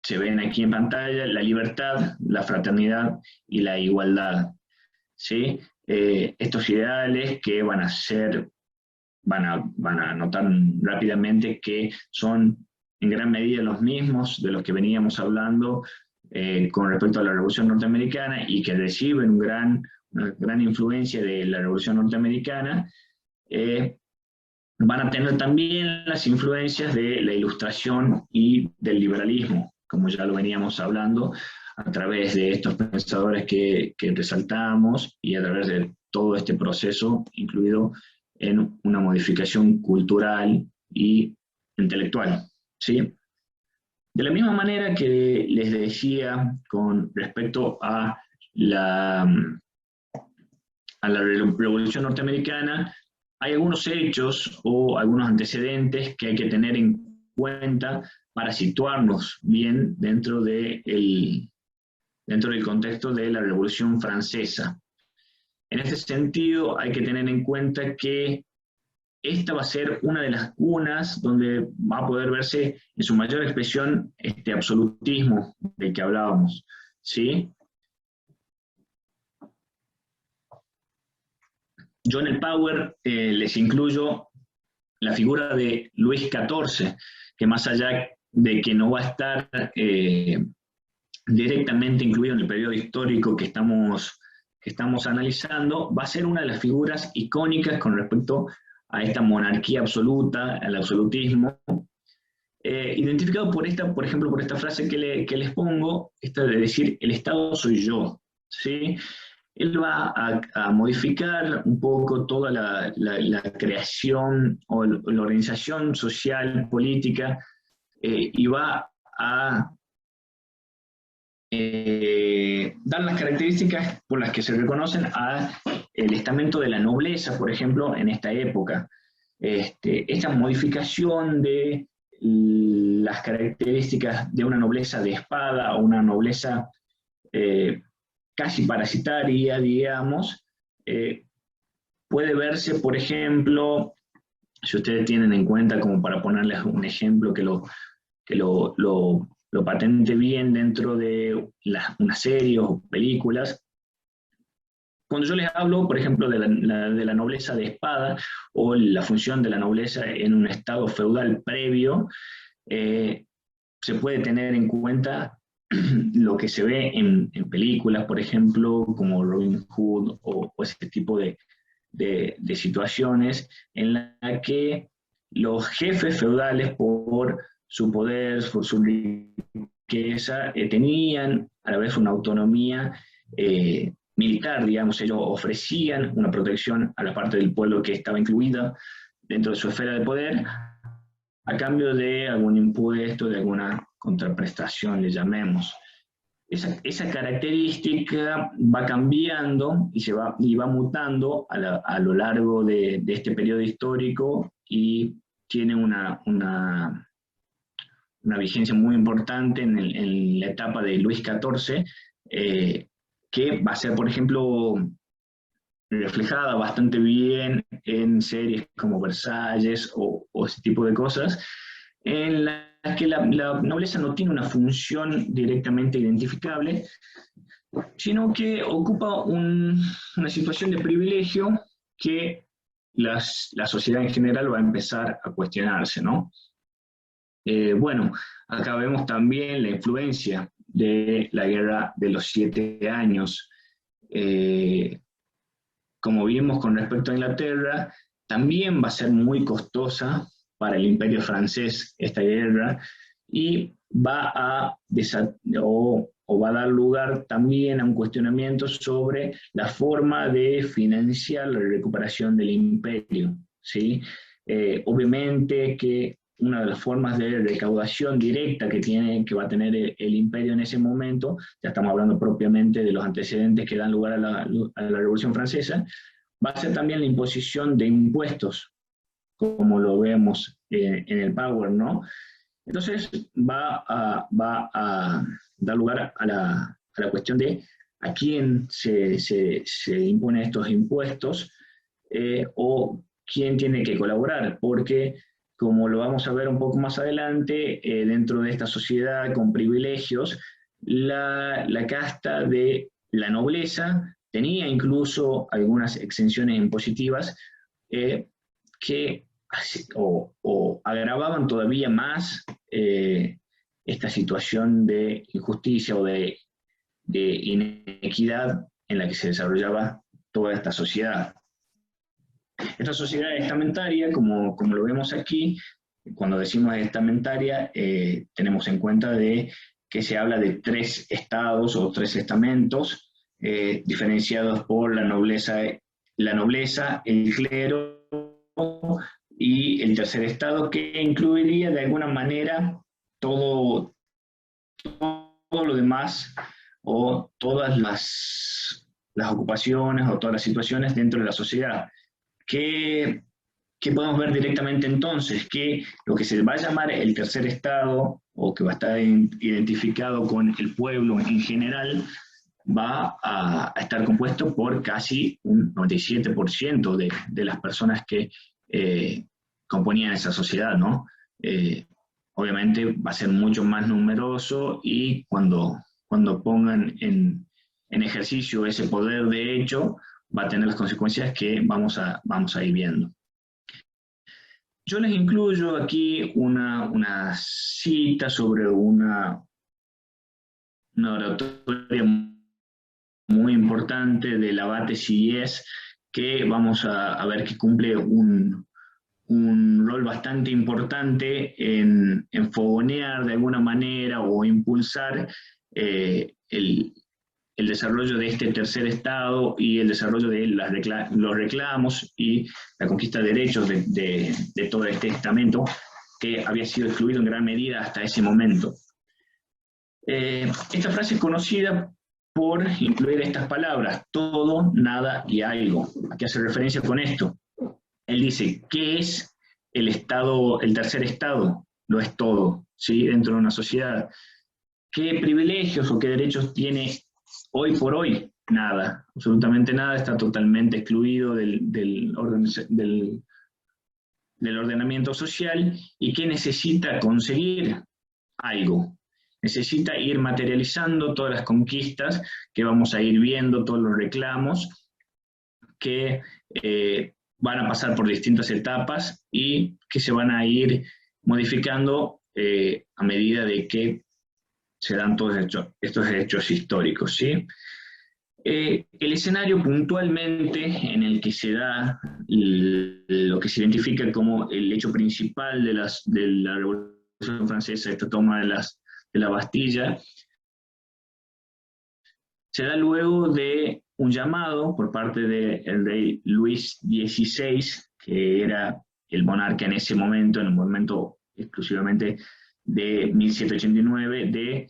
se ven aquí en pantalla: la libertad, la fraternidad y la igualdad, ¿sí? Estos ideales que van a notar rápidamente que son en gran medida los mismos de los que veníamos hablando con respecto a la Revolución Norteamericana y que reciben una gran influencia de la Revolución Norteamericana. Van a tener también las influencias de la Ilustración y del liberalismo, como ya lo veníamos hablando, a través de estos pensadores que resaltamos y a través de todo este proceso, incluido en una modificación cultural y intelectual, ¿sí? De la misma manera que les decía con respecto a la Revolución Norteamericana, hay algunos hechos o algunos antecedentes que hay que tener en cuenta para situarnos bien dentro del contexto de la Revolución Francesa. En este sentido, hay que tener en cuenta que esta va a ser una de las cunas donde va a poder verse en su mayor expresión este absolutismo del que hablábamos, ¿sí? Yo en el Power les incluyo la figura de Luis XIV, que más allá de que no va a estar directamente incluido en el periodo histórico que estamos analizando, va a ser una de las figuras icónicas con respecto a esta monarquía absoluta, al absolutismo, identificado por ejemplo, por esta frase que les pongo, esta de decir: el Estado soy yo, ¿sí? Él va a modificar un poco toda la creación o la organización social, política, y va a dan las características por las que se reconocen al estamento de la nobleza, por ejemplo, en esta época. Esta modificación de las características de una nobleza de espada o una nobleza casi parasitaria, digamos, puede verse, por ejemplo, si ustedes tienen en cuenta, como para ponerles un ejemplo que lo patente bien dentro de una serie o películas. Cuando yo les hablo, por ejemplo, de la nobleza de espada o la función de la nobleza en un estado feudal previo, se puede tener en cuenta lo que se ve en películas, por ejemplo, como Robin Hood o ese tipo de situaciones en la que los jefes feudales, por su poder, por su riqueza, tenían a la vez una autonomía militar, digamos. Ellos ofrecían una protección a la parte del pueblo que estaba incluida dentro de su esfera de poder, a cambio de algún impuesto, de alguna contraprestación, le llamemos. Esa característica va cambiando y va mutando a lo largo de este periodo histórico, y tiene una vigencia muy importante en la etapa de Luis XIV, que va a ser, por ejemplo, reflejada bastante bien en series como Versalles o ese tipo de cosas, en las que la nobleza no tiene una función directamente identificable, sino que ocupa una situación de privilegio que la sociedad en general va a empezar a cuestionarse, ¿no? Bueno, acá vemos también la influencia de la Guerra de los 7 años. Como vimos con respecto a Inglaterra, también va a ser muy costosa para el Imperio francés esta guerra, y va a dar lugar también a un cuestionamiento sobre la forma de financiar la recuperación del imperio, ¿sí? Obviamente que una de las formas de recaudación directa que va a tener el imperio en ese momento, ya estamos hablando propiamente de los antecedentes que dan lugar a la Revolución Francesa, va a ser también la imposición de impuestos, como lo vemos en el Power, ¿no? Entonces va a dar lugar a la cuestión de a quién se imponen estos impuestos, o quién tiene que colaborar, porque como lo vamos a ver un poco más adelante, dentro de esta sociedad con privilegios, la casta de la nobleza tenía incluso algunas exenciones impositivas que agravaban todavía más esta situación de injusticia o de inequidad en la que se desarrollaba toda esta sociedad. Esta sociedad estamentaria, como lo vemos aquí, cuando decimos estamentaria, tenemos en cuenta de que se habla de 3 estados o 3 estamentos, diferenciados por la nobleza, el clero y el tercer estado, que incluiría de alguna manera todo lo demás, o todas las ocupaciones o todas las situaciones dentro de la sociedad. ¿Qué podemos ver directamente entonces? Que lo que se va a llamar el tercer estado, o que va a estar identificado con el pueblo en general, va a estar compuesto por casi un 97% de las personas que componían esa sociedad, ¿no? Obviamente va a ser mucho más numeroso, y cuando pongan en ejercicio ese poder de hecho, va a tener las consecuencias que vamos a ir viendo. Yo les incluyo aquí una cita sobre una oratoria muy importante del abate Sieyès, que vamos a ver que cumple un rol bastante importante en fogonear de alguna manera o impulsar el desarrollo de este tercer estado y el desarrollo de los reclamos y la conquista de derechos de todo este estamento que había sido excluido en gran medida hasta ese momento. Esta frase es conocida por incluir estas palabras, todo, nada y algo. ¿A qué hace referencia con esto? Él dice, ¿qué es el estado, el tercer estado? Lo es todo, ¿sí? Dentro de una sociedad. ¿Qué privilegios o qué derechos tiene hoy por hoy? Nada, absolutamente nada, está totalmente excluido del ordenamiento social. ¿Y qué necesita conseguir? Algo. Necesita ir materializando todas las conquistas que vamos a ir viendo, todos los reclamos que van a pasar por distintas etapas y que se van a ir modificando a medida de que se dan todos estos hechos históricos, ¿sí? El escenario puntualmente en el que se da lo que se identifica como el hecho principal de la Revolución Francesa, esta toma de la Bastilla, se da luego de un llamado por parte del rey Luis XVI, que era el monarca en ese momento, en un momento exclusivamente de 1789, de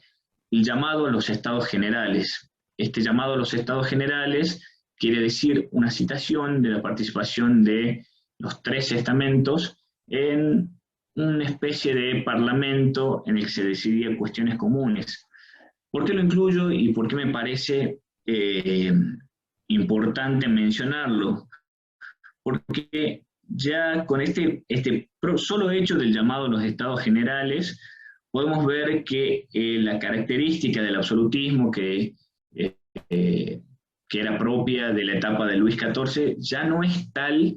el llamado a los Estados Generales. Este llamado a los Estados Generales quiere decir una citación de la participación de los 3 estamentos en una especie de parlamento en el que se decidían cuestiones comunes. ¿Por qué lo incluyo y por qué me parece importante mencionarlo? Porque ya con este solo hecho del llamado a los Estados Generales, podemos ver que la característica del absolutismo que era propia de la etapa de Luis XIV ya no es tal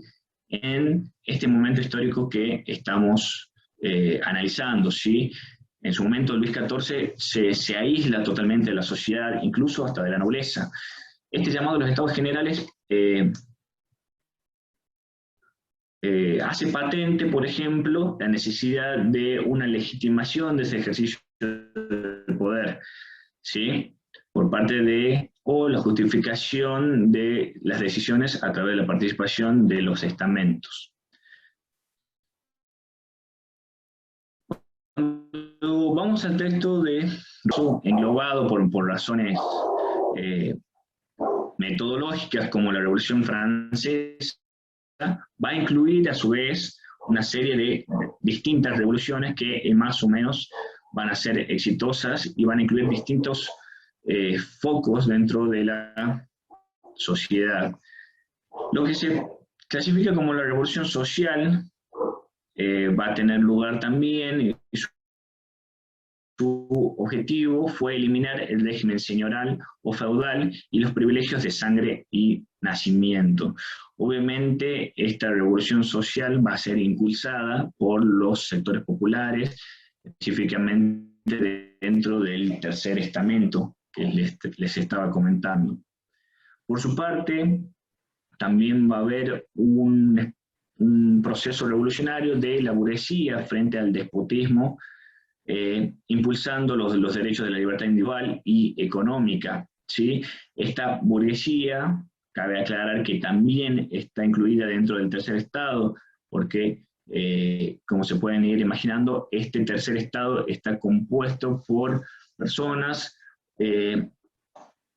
en este momento histórico que estamos analizando, ¿sí? En su momento Luis XIV se aísla totalmente de la sociedad, incluso hasta de la nobleza. Este llamado a los Estados Generales hace patente, por ejemplo, la necesidad de una legitimación de ese ejercicio del poder, ¿sí? Por parte o la justificación de las decisiones a través de la participación de los estamentos. Cuando vamos al texto englobado por razones metodológicas como la Revolución Francesa, va a incluir a su vez una serie de distintas revoluciones que más o menos van a ser exitosas y van a incluir distintos focos dentro de la sociedad. Lo que se clasifica como la revolución social va a tener lugar también, y su objetivo fue eliminar el régimen señorial o feudal y los privilegios de sangre y nacimiento. Obviamente, esta revolución social va a ser impulsada por los sectores populares, específicamente dentro del tercer estamento que les estaba comentando. Por su parte, también va a haber un proceso revolucionario de la burguesía frente al despotismo, impulsando los derechos de la libertad individual y económica, ¿sí? Esta burguesía, cabe aclarar que también está incluida dentro del tercer estado, porque, como se pueden ir imaginando, este tercer estado está compuesto por personas,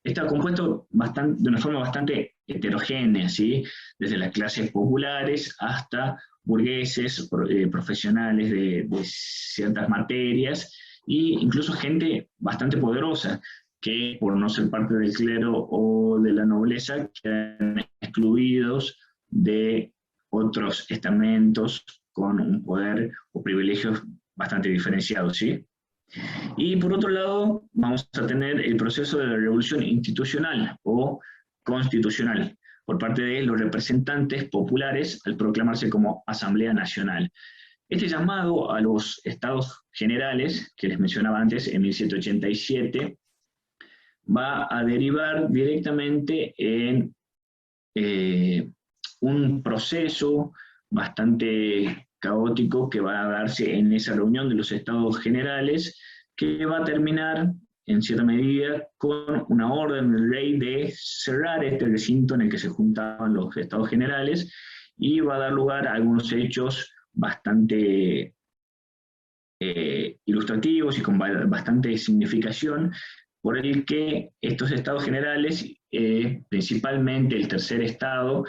está compuesto de una forma bastante heterogénea, ¿sí? Desde las clases populares hasta burgueses, profesionales de ciertas materias, e incluso gente bastante poderosa, que por no ser parte del clero o de la nobleza, quedan excluidos de otros estamentos con un poder o privilegios bastante diferenciados, ¿sí? Y por otro lado, vamos a tener el proceso de la revolución institucional o constitucional por parte de los representantes populares al proclamarse como Asamblea Nacional. Este llamado a los Estados Generales, que les mencionaba antes, en 1787, va a derivar directamente en un proceso bastante caótico que va a darse en esa reunión de los Estados Generales, que va a terminar en cierta medida con una orden del rey de cerrar este recinto en el que se juntaban los Estados Generales, y va a dar lugar a algunos hechos bastante ilustrativos y con bastante significación, por el que estos estados generales, principalmente el tercer estado,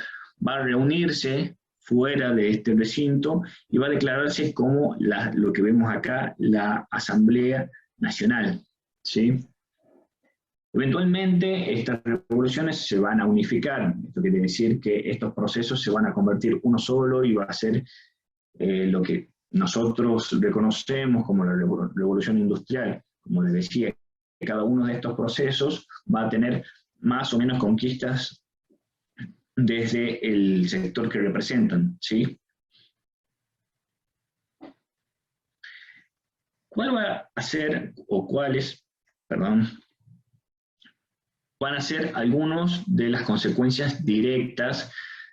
va a reunirse fuera de este recinto y va a declararse como lo que vemos acá, la Asamblea Nacional, ¿sí? Eventualmente estas revoluciones se van a unificar, esto quiere decir que estos procesos se van a convertir uno solo y va a ser lo que nosotros reconocemos como la revolución industrial. Como les decía, cada uno de estos procesos va a tener más o menos conquistas desde el sector que representan, ¿sí? ¿Cuál va a ser, o cuáles, perdón, van a ser algunas de las consecuencias directas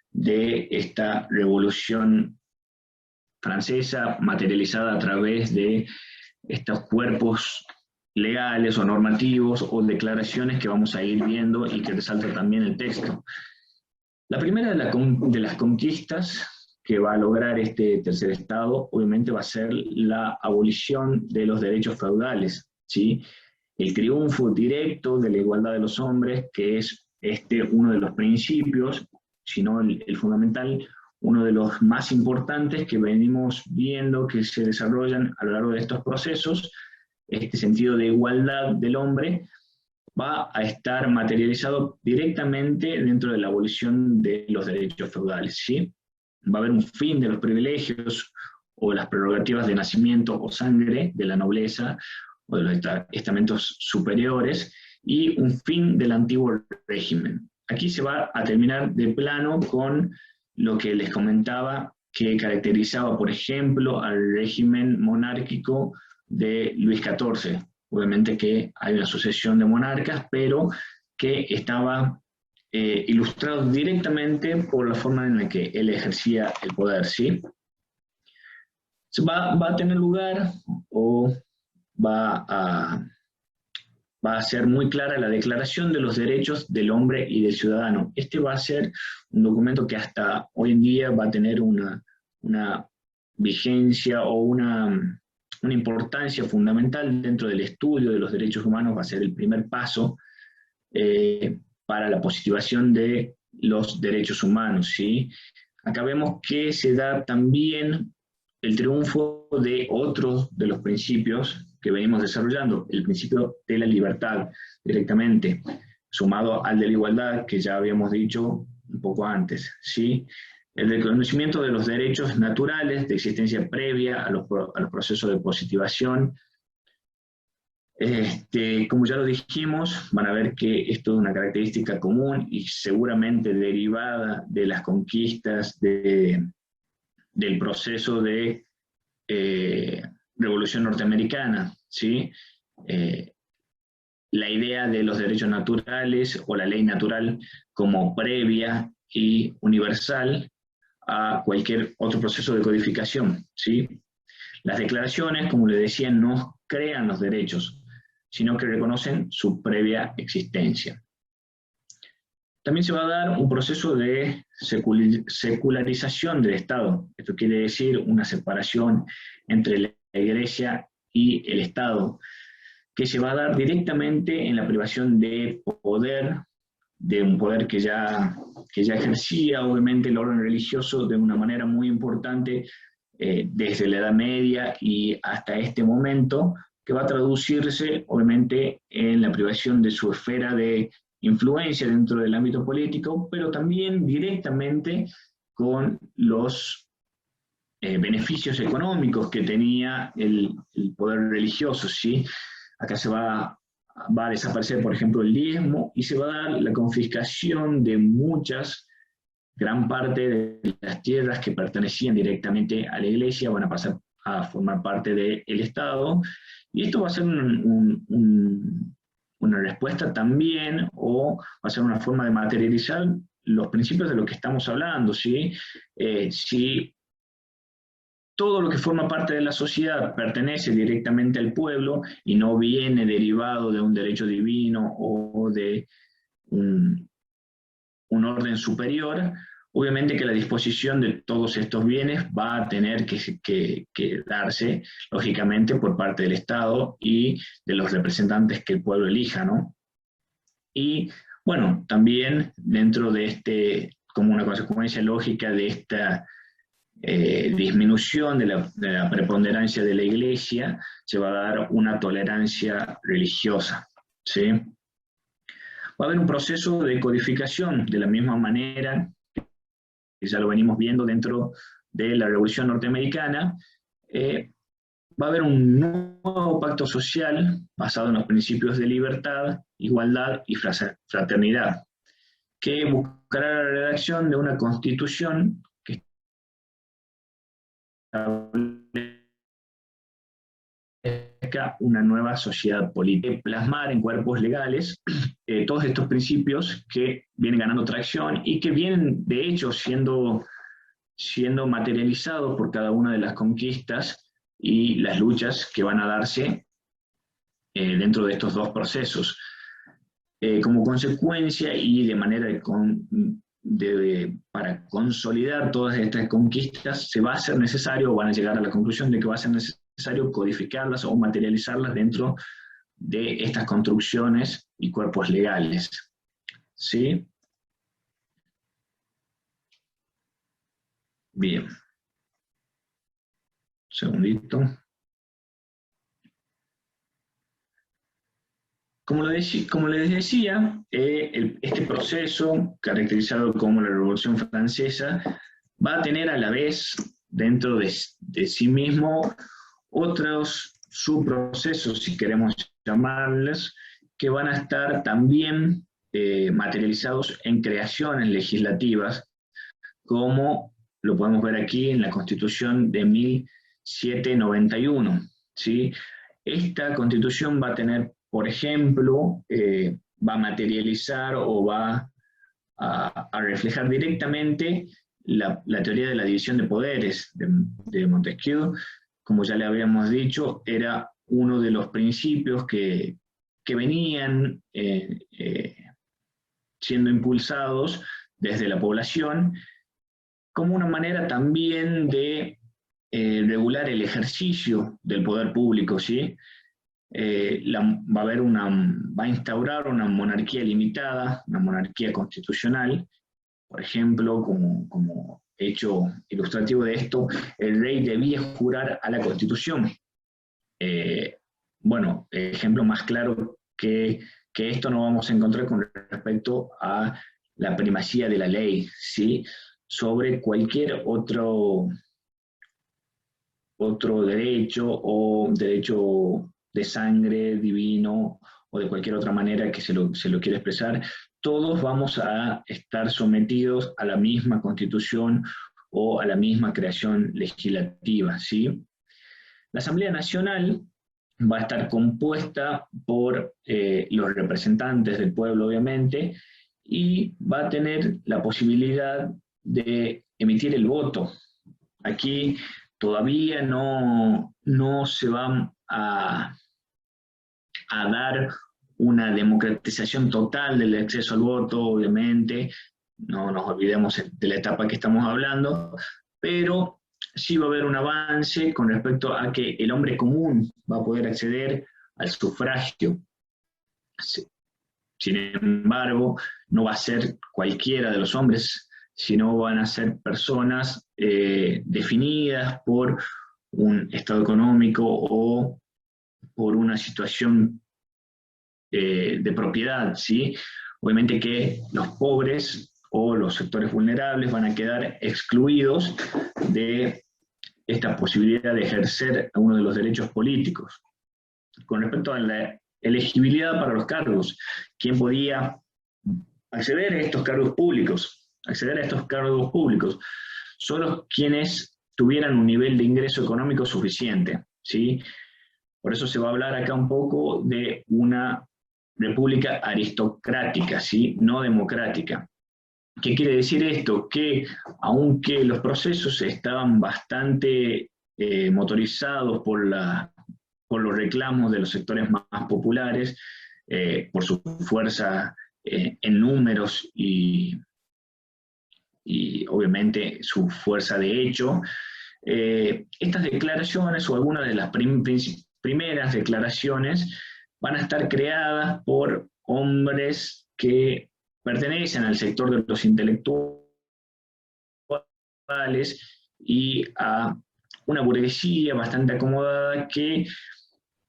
de esta revolución francesa materializada a través de estos cuerpos legales o normativos o declaraciones que vamos a ir viendo y que resalta también el texto? La primera de las conquistas que va a lograr este tercer estado, obviamente, va a ser la abolición de los derechos feudales, ¿sí? El triunfo directo de la igualdad de los hombres, que es uno de los principios, si no el fundamental, uno de los más importantes que venimos viendo que se desarrollan a lo largo de estos procesos. Este sentido de igualdad del hombre va a estar materializado directamente dentro de la abolición de los derechos feudales, ¿sí? Va a haber un fin de los privilegios o las prerrogativas de nacimiento o sangre de la nobleza o de los estamentos superiores, y un fin del antiguo régimen. Aquí se va a terminar de plano con lo que les comentaba que caracterizaba, por ejemplo, al régimen monárquico de Luis XIV. Obviamente que hay una sucesión de monarcas, pero que estaba ilustrado directamente por la forma en la que él ejercía el poder, ¿sí? Va a tener lugar, o va a ser muy clara la Declaración de los Derechos del Hombre y del Ciudadano. Este va a ser un documento que hasta hoy en día va a tener una vigencia o una importancia fundamental dentro del estudio de los derechos humanos. Va a ser el primer paso para la positivación de los derechos humanos, ¿sí? Acá vemos que se da también el triunfo de otros de los principios que venimos desarrollando, el principio de la libertad directamente, sumado al de la igualdad que ya habíamos dicho un poco antes, ¿sí? El reconocimiento de los derechos naturales de existencia previa a los procesos de positivación. Como ya lo dijimos, van a ver que esto es una característica común y seguramente derivada de las conquistas del proceso de Revolución Norteamericana, ¿sí? La idea de los derechos naturales o la ley natural como previa y universal a cualquier otro proceso de codificación, ¿sí? Las declaraciones, como les decía, no crean los derechos, sino que reconocen su previa existencia. También se va a dar un proceso de secularización del Estado. Esto quiere decir una separación entre la Iglesia y el Estado, que se va a dar directamente en la privación de poder, de un poder que ya ejercía obviamente el orden religioso de una manera muy importante desde la Edad Media y hasta este momento, que va a traducirse obviamente en la privación de su esfera de influencia dentro del ámbito político, pero también directamente con los beneficios económicos que tenía el poder religioso, ¿sí? Acá se va a desaparecer, por ejemplo, el diezmo, y se va a dar la confiscación de gran parte de las tierras que pertenecían directamente a la Iglesia, van a pasar a formar parte del Estado, y esto va a ser una respuesta también, o va a ser una forma de materializar los principios de lo que estamos hablando, ¿sí? Si todo lo que forma parte de la sociedad pertenece directamente al pueblo y no viene derivado de un derecho divino o de un orden superior, obviamente que la disposición de todos estos bienes va a tener que darse, lógicamente, por parte del Estado y de los representantes que el pueblo elija, ¿no? Y, bueno, también dentro de como una consecuencia lógica de esta disminución de la preponderancia de la Iglesia, se va a dar una tolerancia religiosa, ¿sí? Va a haber un proceso de codificación de la misma manera que ya lo venimos viendo dentro de la Revolución Norteamericana. Va a haber un nuevo pacto social basado en los principios de libertad, igualdad y fraternidad, que buscará la redacción de una constitución que establezca una nueva sociedad política, plasmar en cuerpos legales todos estos principios que vienen ganando tracción y que vienen, de hecho, siendo materializados por cada una de las conquistas y las luchas que van a darse dentro de estos dos procesos. Como consecuencia y de manera para consolidar todas estas conquistas, se va a hacer necesario, o van a llegar a la conclusión de que va a ser necesario codificarlas o materializarlas dentro de estas construcciones y cuerpos legales. ¿Sí? Bien. Un segundito. Como les decía, este proceso, caracterizado como la Revolución Francesa, va a tener a la vez, dentro de sí mismo, otros subprocesos, si queremos llamarles, que van a estar también materializados en creaciones legislativas, como lo podemos ver aquí en la Constitución de 1791. ¿Sí? Esta Constitución va a tener, por ejemplo, va a materializar o va a reflejar directamente la teoría de la división de poderes de Montesquieu. Como ya le habíamos dicho, era uno de los principios que venían siendo impulsados desde la población, como una manera también de regular el ejercicio del poder público, ¿sí? Va a instaurar una monarquía limitada, una monarquía constitucional. Por ejemplo, como hecho ilustrativo de esto, el rey debía jurar a la Constitución. Bueno, ejemplo más claro que esto no vamos a encontrar con respecto a la primacía de la ley, ¿sí? Sobre cualquier otro derecho o derecho de sangre divino o de cualquier otra manera que se lo quiera expresar. Todos vamos a estar sometidos a la misma constitución o a la misma creación legislativa, ¿sí? La Asamblea Nacional va a estar compuesta por los representantes del pueblo, obviamente, y va a tener la posibilidad de emitir el voto. Aquí todavía no se va a dar una democratización total del acceso al voto, obviamente, no nos olvidemos de la etapa que estamos hablando, pero sí va a haber un avance con respecto a que el hombre común va a poder acceder al sufragio. Sin embargo, no va a ser cualquiera de los hombres, sino van a ser personas definidas por un estado económico o por una situación de propiedad, ¿sí? Obviamente que los pobres o los sectores vulnerables van a quedar excluidos de esta posibilidad de ejercer uno de los derechos políticos. Con respecto a la elegibilidad para los cargos, ¿quién podía acceder a estos cargos públicos? Solo quienes tuvieran un nivel de ingreso económico suficiente, ¿sí? Por eso se va a hablar acá un poco de una república aristocrática, ¿sí? No democrática. ¿Qué quiere decir esto? Que aunque los procesos estaban bastante motorizados por los reclamos de los sectores más populares, por su fuerza en números y y obviamente su fuerza de hecho. Estas declaraciones o algunas de las primeras declaraciones van a estar creadas por hombres que pertenecen al sector de los intelectuales y a una burguesía bastante acomodada que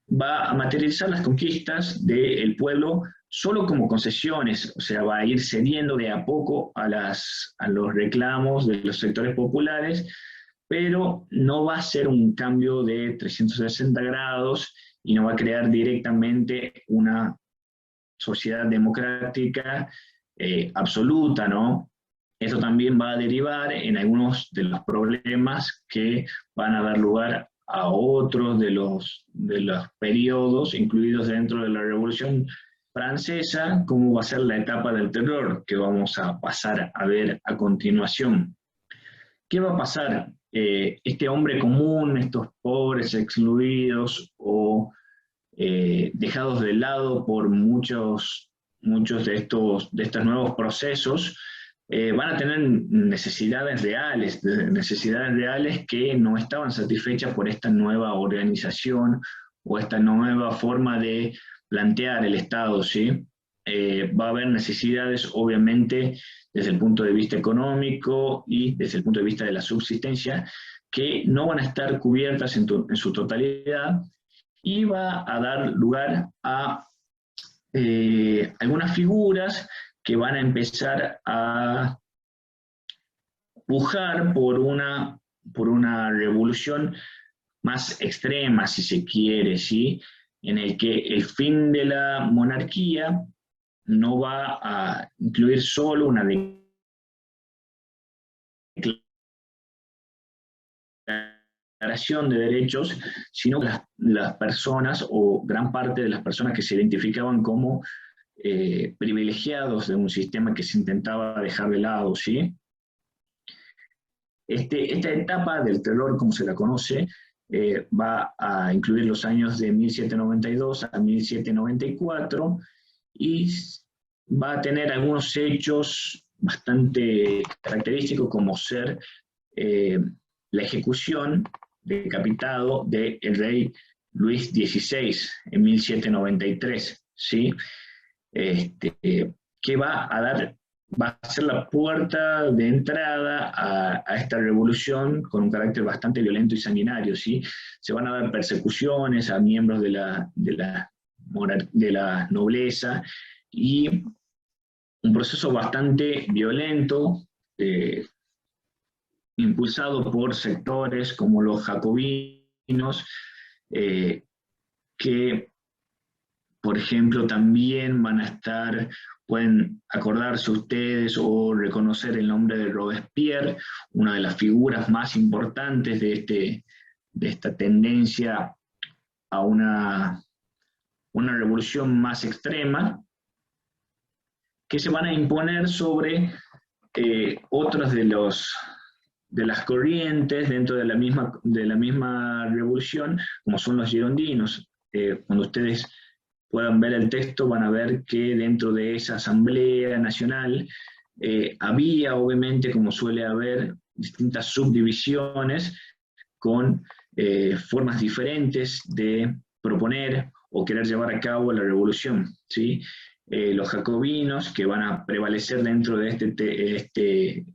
va a materializar las conquistas del pueblo solo como concesiones, o sea, va a ir cediendo de a poco a los reclamos de los sectores populares, pero no va a ser un cambio de 360 grados y no va a crear directamente una sociedad democrática absoluta, ¿no? Eso también va a derivar en algunos de los problemas que van a dar lugar a otros de los periodos incluidos dentro de la Revolución Francesa, como va a ser la etapa del terror, que vamos a pasar a ver a continuación. ¿Qué va a pasar? Este hombre común, estos pobres excluidos o dejados de lado por muchos de estos nuevos procesos, van a tener necesidades reales que no estaban satisfechas por esta nueva organización o esta nueva forma de plantear el Estado, ¿sí? Va a haber necesidades, obviamente, desde el punto de vista económico y desde el punto de vista de la subsistencia, que no van a estar cubiertas en su totalidad, y va a dar lugar a algunas figuras que van a empezar a pujar por una revolución más extrema, si se quiere, ¿sí? En el que el fin de la monarquía no va a incluir solo una declaración de derechos, sino las personas o gran parte de las personas que se identificaban como privilegiados de un sistema que se intentaba dejar de lado, ¿sí? Esta etapa del terror, como se la conoce, va a incluir los años de 1792 a 1794 y va a tener algunos hechos bastante característicos, como ser la ejecución decapitado del rey Luis XVI en 1793, ¿sí? Que va a ser la puerta de entrada a esta revolución con un carácter bastante violento y sanguinario, ¿sí? Se van a dar persecuciones a miembros de la nobleza y un proceso bastante violento, impulsado por sectores como los jacobinos, que, por ejemplo, también van a estar, pueden acordarse ustedes o reconocer el nombre de Robespierre, una de las figuras más importantes de esta tendencia a una revolución más extrema, que se van a imponer sobre otras de las corrientes dentro de la misma revolución, como son los girondinos. Cuando ustedes puedan ver el texto, van a ver que dentro de esa Asamblea Nacional había, obviamente, como suele haber, distintas subdivisiones con formas diferentes de proponer o querer llevar a cabo la revolución, ¿sí? Los jacobinos, que van a prevalecer dentro de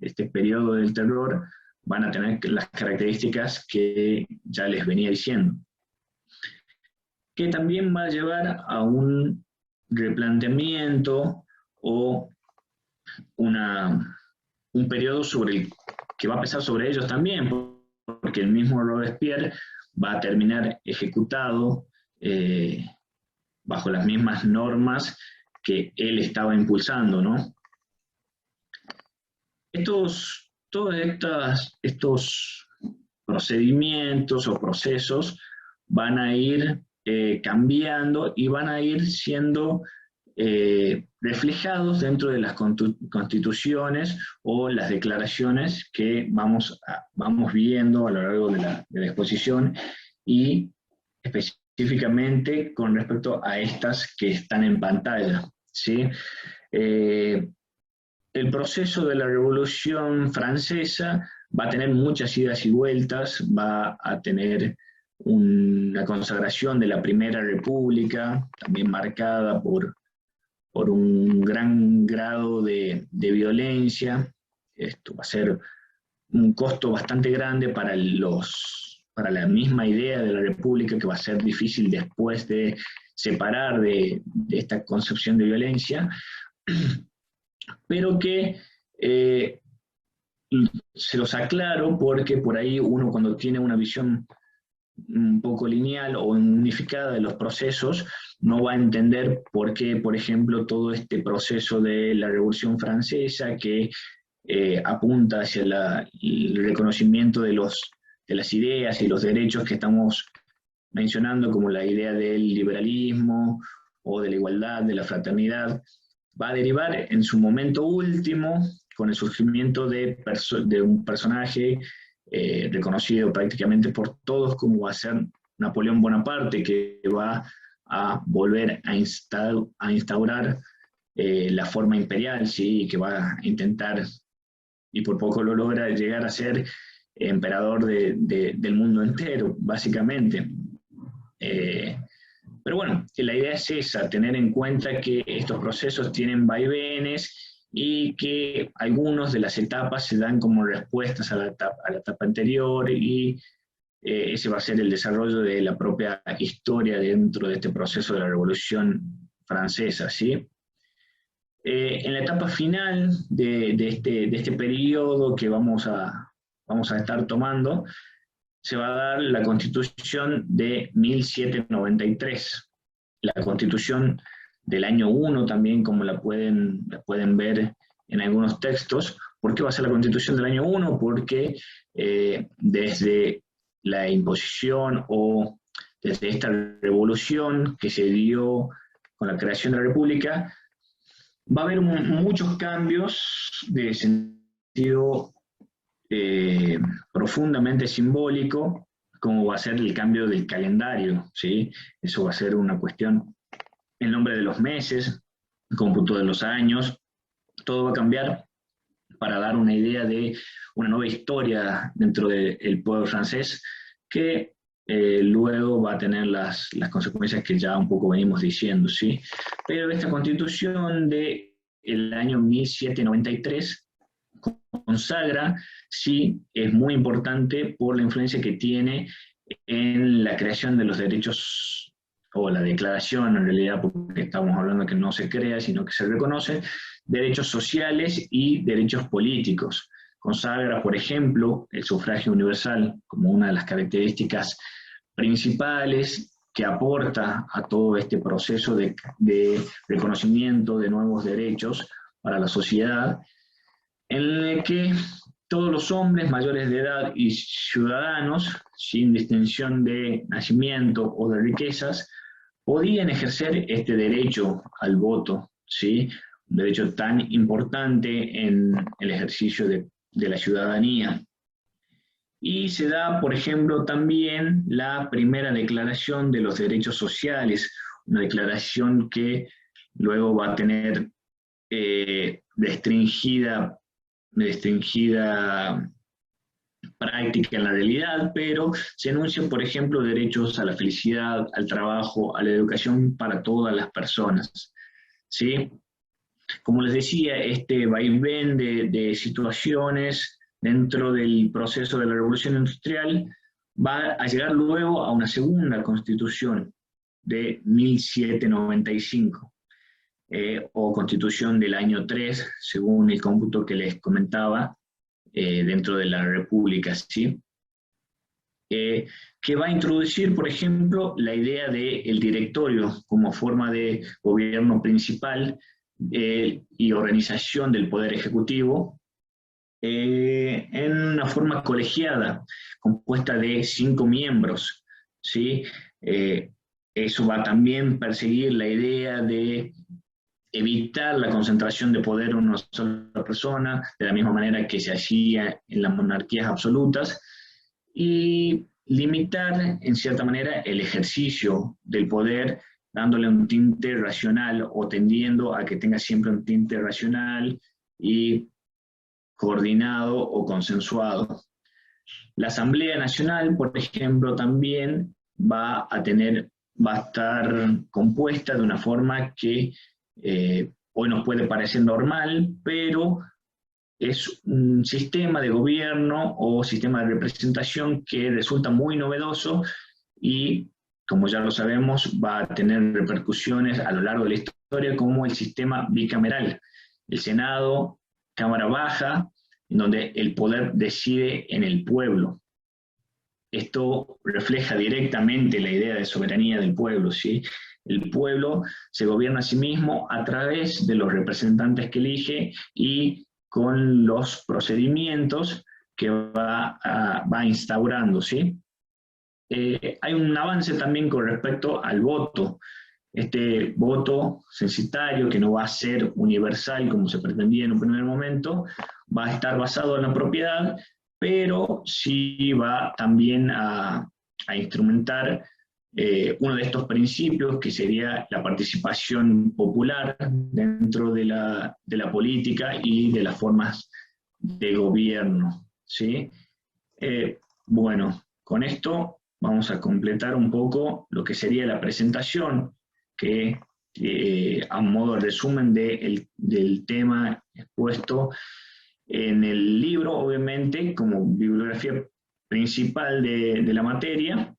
este periodo del terror, van a tener las características que ya les venía diciendo, que también va a llevar a un replanteamiento o un periodo que va a pesar sobre ellos también, porque el mismo Robespierre va a terminar ejecutado bajo las mismas normas que él estaba impulsando, ¿no? Todos estos procedimientos o procesos van a ir cambiando y van a ir siendo reflejados dentro de las constituciones o las declaraciones que vamos viendo a lo largo de la exposición, y específicamente con respecto a estas que están en pantalla, ¿sí? El el proceso de la Revolución Francesa va a tener muchas idas y vueltas, va a tener una consagración de la Primera República, también marcada por un gran grado de violencia. Esto va a ser un costo bastante grande para la misma idea de la República, que va a ser difícil después de separar de esta concepción de violencia, pero que se los aclaro porque por ahí uno, cuando tiene una visión un poco lineal o unificada de los procesos, no va a entender por qué, por ejemplo, todo este proceso de la Revolución Francesa, que apunta hacia el reconocimiento de las ideas y los derechos que estamos mencionando, como la idea del liberalismo o de la igualdad, de la fraternidad, va a derivar en su momento último con el surgimiento de un personaje reconocido prácticamente por todos, como va a ser Napoleón Bonaparte, que va a volver a instaurar la forma imperial, ¿sí? Que va a intentar, y por poco lo logra, llegar a ser emperador del mundo entero, básicamente. Pero bueno, la idea es esa, tener en cuenta que estos procesos tienen vaivenes y que algunas de las etapas se dan como respuestas a la etapa anterior, y ese va a ser el desarrollo de la propia historia dentro de este proceso de la Revolución Francesa, ¿sí? En la etapa final de este periodo que vamos a estar tomando, se va a dar la Constitución de 1793, la Constitución del año 1 también, como la pueden ver en algunos textos. ¿Por qué va a ser la Constitución del año 1? Porque desde la imposición o desde esta revolución que se dio con la creación de la República, va a haber muchos cambios de sentido profundamente simbólico, como va a ser el cambio del calendario, ¿sí? Eso va a ser una cuestión, el nombre de los meses, el cómputo de los años, todo va a cambiar para dar una idea de una nueva historia dentro del pueblo francés, que luego va a tener las consecuencias que ya un poco venimos diciendo, ¿sí? Pero esta Constitución del año 1793 consagra, sí, es muy importante por la influencia que tiene en la creación de los derechos, o la declaración en realidad, porque estamos hablando que no se crea, sino que se reconoce, derechos sociales y derechos políticos. Consagra, por ejemplo, el sufragio universal como una de las características principales que aporta a todo este proceso de reconocimiento de nuevos derechos para la sociedad, en el que todos los hombres mayores de edad y ciudadanos, sin distinción de nacimiento o de riquezas, podían ejercer este derecho al voto, ¿sí? Un derecho tan importante en el ejercicio de la ciudadanía. Y se da, por ejemplo, también la primera declaración de los derechos sociales, una declaración que luego va a tener restringida práctica en la realidad, pero se anuncian, por ejemplo, derechos a la felicidad, al trabajo, a la educación para todas las personas, ¿sí? Como les decía, este vaivén de situaciones dentro del proceso de la Revolución Industrial va a llegar luego a una segunda Constitución de 1795. O Constitución del año 3, según el cómputo que les comentaba, dentro de la República, ¿sí? Que va a introducir, por ejemplo, la idea del directorio como forma de gobierno principal y organización del Poder Ejecutivo, en una forma colegiada, compuesta de 5 miembros, ¿sí? Eso va a también perseguir la idea de evitar la concentración de poder en una sola persona, de la misma manera que se hacía en las monarquías absolutas, y limitar, en cierta manera, el ejercicio del poder, dándole un tinte racional, o tendiendo a que tenga siempre un tinte racional, y coordinado o consensuado. La Asamblea Nacional, por ejemplo, también va a estar compuesta de una forma que hoy nos puede parecer normal, pero es un sistema de gobierno o sistema de representación que resulta muy novedoso y, como ya lo sabemos, va a tener repercusiones a lo largo de la historia, como el sistema bicameral. El Senado, Cámara Baja, en donde el poder decide en el pueblo. Esto refleja directamente la idea de soberanía del pueblo, ¿sí? El pueblo se gobierna a sí mismo a través de los representantes que elige y con los procedimientos que va instaurando, ¿sí? Hay un avance también con respecto al voto. Este voto censitario, que no va a ser universal como se pretendía en un primer momento, va a estar basado en la propiedad, pero sí va también a instrumentar uno de estos principios, que sería la participación popular dentro de la política y de las formas de gobierno, ¿sí? Bueno, con esto vamos a completar un poco lo que sería la presentación, que a modo de resumen del tema expuesto en el libro, obviamente, como bibliografía principal de la materia.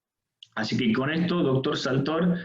Así que con esto, doctor Saltor,